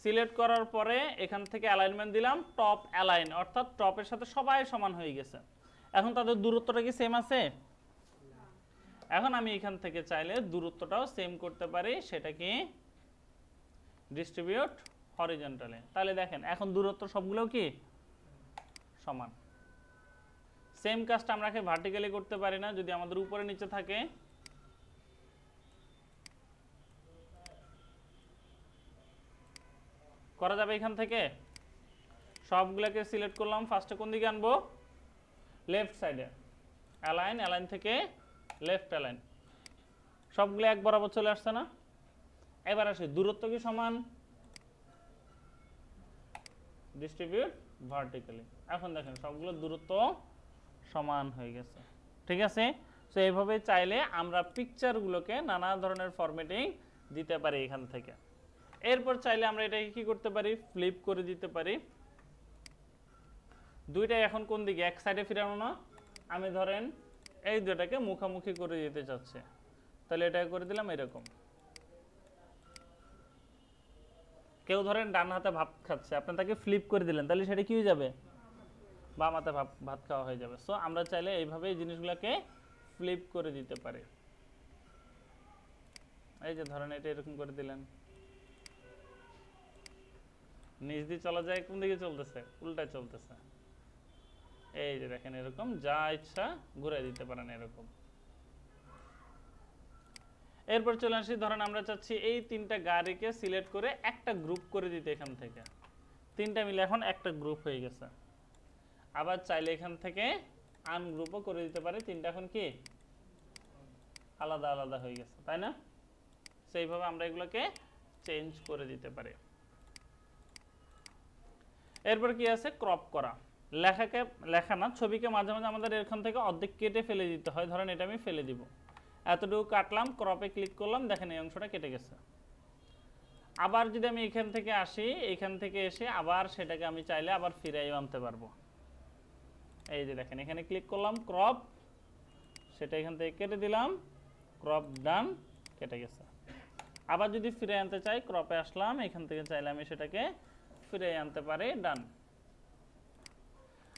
[SPEAKER 1] সিলেক্ট করার পরে এখান থেকে অ্যালাইনমেন্ট দিলাম টপ অ্যালাইন, অর্থাৎ টপের সাথে সবাই সমান হয়ে গেছে। এখন তাদের দূরত্বটা কি সেম আছে? এখন আমি এখান থেকে চাইলে দূরত্বটাও সেম করতে পারি, সেটা কি ডিস্ট্রিবিউট হরিজন্টালি। তাহলে দেখেন এখন দূরত্ব সবগুলো কি সমান। সেম কাজটা আমরা কি ভার্টিক্যালি করতে পারি না? যদি আমাদের উপরে নিচে থাকে, করা যাবে। এখান থেকে সবগুলোকে সিলেক্ট করলাম, ফার্স্টে কোন দিকে আনবো? লেফট সাইডে অ্যালাইন, অ্যালাইন থেকে লেফট অ্যালাইন, সবগুলো এক বরাবর চলে আসছে না? এবার আসি, দূরত্ব কি সমান? Distribute vertically. এখন দেখেন সবগুলো দূরত্ব সমান হয়ে গেছে, ঠিক আছে? সো এইভাবে চাইলে আমরা পিকচারগুলোকে নানা ধরনের ফরম্যাটিং দিতে পারি এখান থেকে। এরপর চাইলে আমরা এটাকে কি করতে পারি? ফ্লিপ করে দিতে পারি। দুইটাই এখন কোন দিকে? এক সাইডে ফিরানো না? আমি ধরেন এই দুটাকে মুখামুখি করে দিতে চাচ্ছি, তাহলে এটাকে করে দিলাম এরকম। কেউ ধরেন ডান হাতে ভাত খাচ্ছে, আপনি তাকে ফ্লিপ করে দিলেন, তাহলে সেটা কি হয়ে যাবে? বাম হাতে ভাত খাওয়া হয়ে যাবে। সো আমরা চাইলে এইভাবে এই জিনিসগুলোকে ফ্লিপ করে দিতে পারি। এই যে ধরেন এটা এরকম করে দিলেন, নিচ দিয়ে চলা যায়, কোন দিকে চলতেছে? উল্টায় চলতেছে। এই যে দেখেন এরকম যা ইচ্ছা ঘুরে দিতে পারেন এরকম। এরপর চলে আসি, ধরেন আমরা চাচ্ছি এই তিনটা গাড়িকে সিলেক্ট করে একটা গ্রুপ করে দিতে, এখান থেকে তিনটা মিলে এখন একটা গ্রুপ হয়ে গেছে। আবার চাইলে এখান থেকে আনগ্রুপও করে দিতে পারে, তিনটা এখন কি আলাদা আলাদা হয়ে গেছে, তাই না? সেইভাবে আমরা এগুলোকে চেঞ্জ করে দিতে পারি। এরপর কি আছে? ক্রপ করা। লেখা না, ছবিকে মাঝে মাঝে আমাদের এখান থেকে অর্ধেক কেটে ফেলে দিতে হয়। ধরেন এটা আমি ফেলে দিব, এতটুকু কাটলাম, ক্রপে ক্লিক করলাম, দেখেন এই অংশটা কেটে গেছে। আবার যদি আমি এখান থেকে আসি, এখান থেকে এসে আবার সেটাকে আমি চাইলে আবার ফিরাই আনতে পারবো। এই যে দেখেন এখানে ক্লিক করলাম ক্রপ, সেটা এখান থেকে কেটে দিলাম, ক্রপ ডান, কেটে গেছে। আবার যদি ফিরে আনতে চাই ক্রপে আসলাম, এখান থেকে চাইলে আমি সেটাকে ফিরে আনতে পারি, ডান।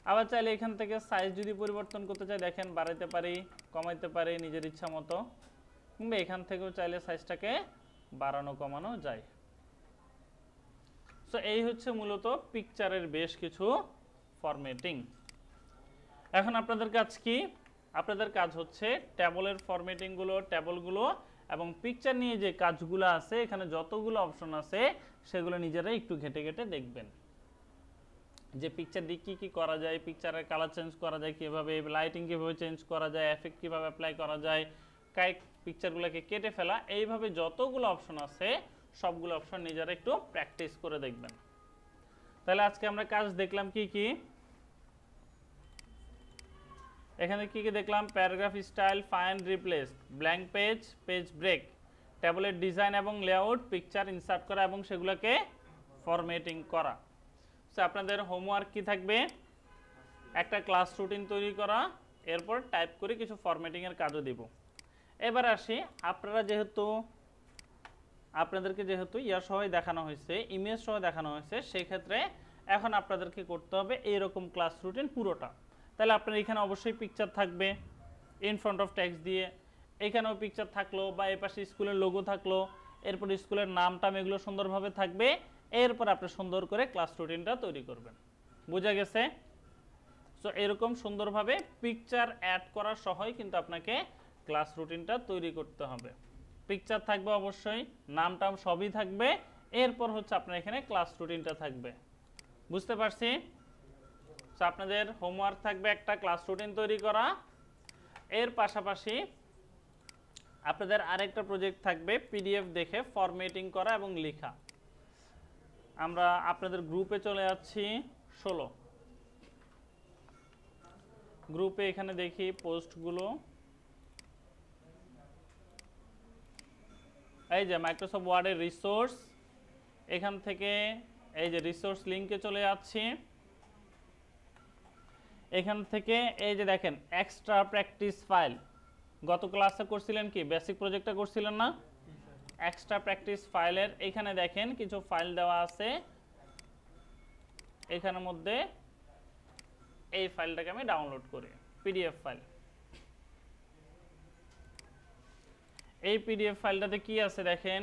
[SPEAKER 1] আবার চাইলে এখান থেকে সাইজ যদি পরিবর্তন করতে চাই দেখেন বাড়াইতে পারি, কমাইতে পারি নিজের ইচ্ছা মতো, কিংবা এখান থেকেও চাইলে সাইজটাকে বাড়ানো কমানো যায়। সো এই হচ্ছে মূলত পিকচারের বেশ কিছু ফরম্যাটিং। এখন আপনাদের কাজ কি? আপনাদের কাজ হচ্ছে ট্যাবলের ফরম্যাটিংগুলো, ট্যাবলগুলো এবং পিকচার নিয়ে যে কাজগুলো আছে, এখানে যতগুলো অপশন আছে সেগুলো নিজেরাই একটু ঘেটে ঘেটে দেখবেন যে পিকচার দিয়ে কী কী করা যায়, পিকচারের কালার চেঞ্জ করা যায় কীভাবে, লাইটিং কীভাবে চেঞ্জ করা যায়, এফেক্ট কীভাবে অ্যাপ্লাই করা যায়, পিকচারগুলোকে কেটে ফেলা, এইভাবে যতগুলো অপশন আছে সবগুলো অপশন নিজেরা একটু প্র্যাকটিস করে দেখবেন। তাহলে আজকে আমরা কাজ দেখলাম কি কি? এখানে কি কি দেখলাম? Paragraph style, find, replace, blank page, page break, ট্যাবলের ডিজাইন এবং লেআউট, পিকচার ইনসার্ট করা এবং সেগুলোকে ফরম্যাটিং করা। সো আপনাদের হোমওয়ার্ক কি থাকবে? একটা ক্লাস রুটিন তৈরি করা, এরপর টাইপ করে কিছু ফরম্যাটিংয়ের কাজও দিব। এবার আসি, আপনাদেরকে যেহেতু ইয়া সহ দেখানো হয়েছে, ইমেজ সহ দেখানো হয়েছে, সেই ক্ষেত্রে এখন আপনাদেরকে করতে হবে এইরকম ক্লাস রুটিন পুরোটা। তাহলে আপনার এখানে অবশ্যই পিকচার থাকবে ইন ফ্রন্ট অফ টেক্সট দিয়ে, এখানেও পিকচার থাকলো বা এই পাশে স্কুলের লোগো থাকলো, এরপর স্কুলের নামটাম এগুলো সুন্দরভাবে থাকবে, এরপর আপনি সুন্দর করে ক্লাস রুটিনটা তৈরি করবেন। বোঝা গেছে? সো এরকম সুন্দরভাবে পিকচার অ্যাড করার সহই কিন্তু আপনাকে ক্লাস রুটিনটা তৈরি করতে হবে। পিকচার থাকবে অবশ্যই, নামটাম সবই থাকবে, এরপর হচ্ছে আপনার এখানে ক্লাস রুটিনটা থাকবে। বুঝতে পারছি? সো আপনাদের হোমওয়ার্ক থাকবে একটা ক্লাস রুটিন তৈরি করা, এর পাশাপাশি আপনাদের আরেকটা প্রজেক্ট থাকবে পিডিএফ দেখে ফরম্যাটিং করা এবং লেখা। আমরা আপনাদের গ্রুপে চলে যাচ্ছি 16 গ্রুপে, এখানে দেখি পোস্টগুলো। এই যে মাইক্রোসফট ওয়ার্ডের রিসোর্স, এখান থেকে এই যে রিসোর্স লিঙ্কে চলে যাচ্ছি। এখান থেকে এই যে দেখেন এক্সট্রা প্র্যাকটিস ফাইল, গত ক্লাসে করছিলেন কি বেসিক প্রজেক্টটা করছিলেন না? এক্সট্রা প্র্যাকটিস ফাইলের এখানে দেখেন কিছু ফাইল দেওয়া আছে, এখানের মধ্যে এই ফাইলটাকে আমি ডাউনলোড করি, পিডিএফ ফাইল। এই পিডিএফ ফাইলটাতে কি আছে দেখেন,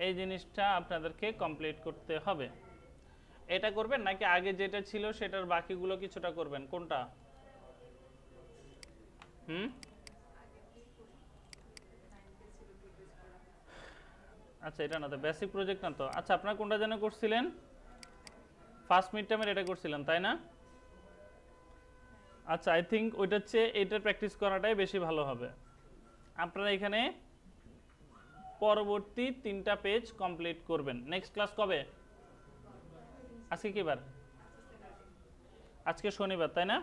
[SPEAKER 1] এই জিনিসটা আপনাদেরকে কমপ্লিট করতে হবে। এটা করবেন নাকি আগে যেটা ছিল সেটার বাকিগুলো কিছুটা করবেন? কোনটা? আচ্ছা এটা না তো বেসিক প্রজেক্ট না তো। আচ্ছা আপনারা কোনটা যেন করছিলেন? ফার্স্ট মিড টার্মের এটা করছিলেন তাই না? আচ্ছা আই থিঙ্ক ওইটা হচ্ছে এইটার প্র্যাকটিস করাটাই বেশি ভালো হবে। আপনারা এখানে পরবর্তী 3টা পেজ কমপ্লিট করবেন। নেক্সট ক্লাস কবে? আজকে কি বার? আজকে শনিবার তাই না?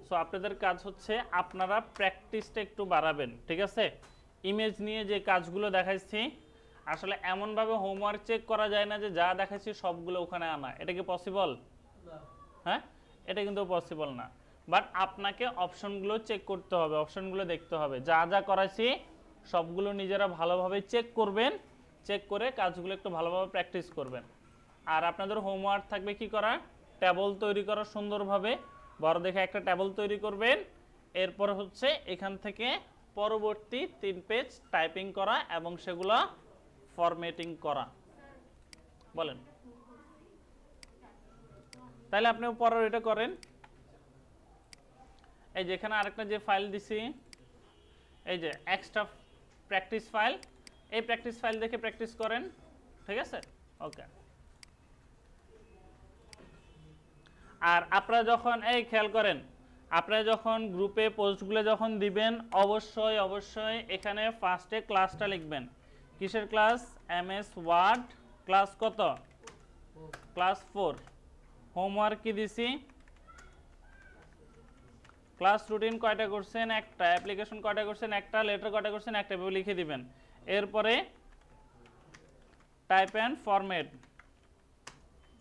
[SPEAKER 1] সো আপনাদের কাজ হচ্ছে আপনারা প্র্যাকটিসটা একটু বাড়াবেন, ঠিক আছে? ইমেজ নিয়ে যে কাজগুলো দেখাচ্ছি আসলে এমনভাবে হোমওয়ার্ক চেক করা যায় না যে যা দেখাচ্ছি সবগুলো ওখানে আনা, এটা কি পসিবল? হ্যাঁ, এটা কিন্তু পসিবল না। বাট আপনাকে অপশনগুলো চেক করতে হবে, অপশনগুলো দেখতে হবে, যা যা করাচ্ছি সবগুলো নিজেরা ভালোভাবে চেক করবেন, চেক করে কাজগুলো একটু ভালোভাবে প্র্যাকটিস করবেন। আর আপনাদের হোমওয়ার্ক থাকবে কি করা? টেবল তৈরি করা, সুন্দরভাবে বড় দেখে একটা টেবল তৈরি করবেন, এরপর হচ্ছে এখান থেকে পরবর্তী 3 পেজ টাইপিং করা এবং সেগুলো ফরম্যাটিং করা। বলেন, তাহলে আপনি পরের এটা করেন। এই যে এখানে আরেকটা যে ফাইল দিছি, এই যে এক্সট্রা প্র্যাকটিস ফাইল, এই প্র্যাকটিস ফাইল দেখে প্র্যাকটিস করেন, ঠিক আছে? ওকে। আর আপনারা যখন এই খেয়াল করেন, আপনারা যখন গ্রুপে পোস্টগুলো যখন দিবেন অবশ্যই অবশ্যই এখানে ফার্স্টে ক্লাসটা লিখবেন। কিসের ক্লাস? এমএস ওয়ার্ড ক্লাস কত? ক্লাস 4। হোমওয়ার্ক কি দিছি? ক্লাস রুটিন কয়টা করছেন? একটা। অ্যাপ্লিকেশন কয়টা করছেন? একটা। লেটার কয়টা করছেন? একটা। এভাবে লিখে দিবেন। এরপরে টাইপ অ্যান্ড ফরম্যাট,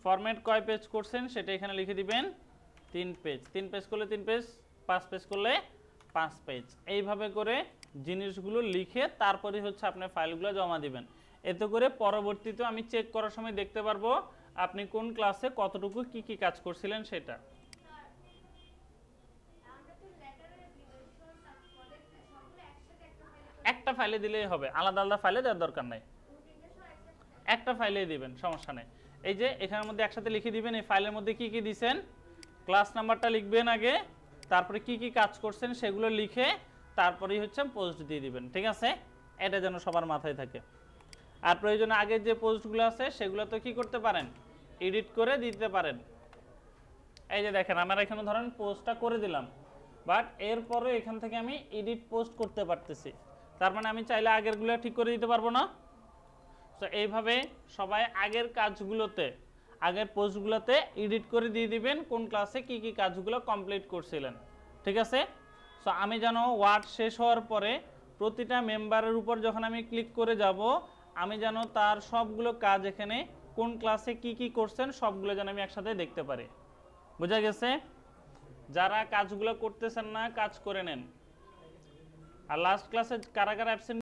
[SPEAKER 1] ফরম্যাট কয় পেজ করছেন সেটা এখানে লিখে দিবেন 3 পেজ, 3 পেজ করলে 3 পেজ, 5 পেজ করলে 5 পেজ। এইভাবে করে জিনিসগুলো লিখে তারপরে হচ্ছে আপনি ফাইলগুলো জমা দিবেন। এতে করে পরবর্তীতে আমি চেক করার সময় দেখতে পারবো আপনি কোন ক্লাসে কতটুকু কি কি কাজ করছিলেন সেটা। একটা ফাইলে দিলেই হবে, আলাদা আলাদা ফাইলে দেওয়ার দরকার নাই, একটা ফাইলেই দিবেন, সমস্যা নেই। এই যে এখানের মধ্যে একসাথে লিখে দিবেন এই ফাইলের মধ্যে কি কি দিবেন, ক্লাস নাম্বারটা লিখবেন আগে, তারপরে কি কি কাজ করছেন সেগুলো লিখে তারপরেই হচ্ছে পোস্ট দিয়ে দিবেন, ঠিক আছে? এটা যেন সবার মাথায় থাকে। আর প্রয়োজনে আগের যে পোস্টগুলো আছে সেগুলো তো কি করতে পারেন, এডিট করে দিতে পারেন। এই যে দেখেন আমার এখানে ধরেন পোস্টটা করে দিলাম, বাট এরপরে এখান থেকে আমি এডিট পোস্ট করতে পারতেছি, তার মানে আমি চাইলে আগেরগুলো ঠিক করে দিতে পারবো না? তো এইভাবে সবাই আগের কাজগুলোতে, আগের পোস্টগুলোতে এডিট করে দিয়ে দিবেন কোন ক্লাসে কি কি কাজগুলো কমপ্লিট করছিলেন, ঠিক আছে? সো আমি যেন ওয়ার্ড শেষ হওয়ার পরে প্রতিটা মেম্বারের উপর যখন আমি ক্লিক করে যাব, আমি যেন তার সবগুলো কাজ এখানে কোন ক্লাসে কি কি করছেন সবগুলো যেন আমি একসাথে দেখতে পারি। বোঝা গেছে? যারা কাজগুলো করতেছেন না কাজ করে নেন। আর লাস্ট ক্লাসে কারা কারা অ্যাবসেন্ট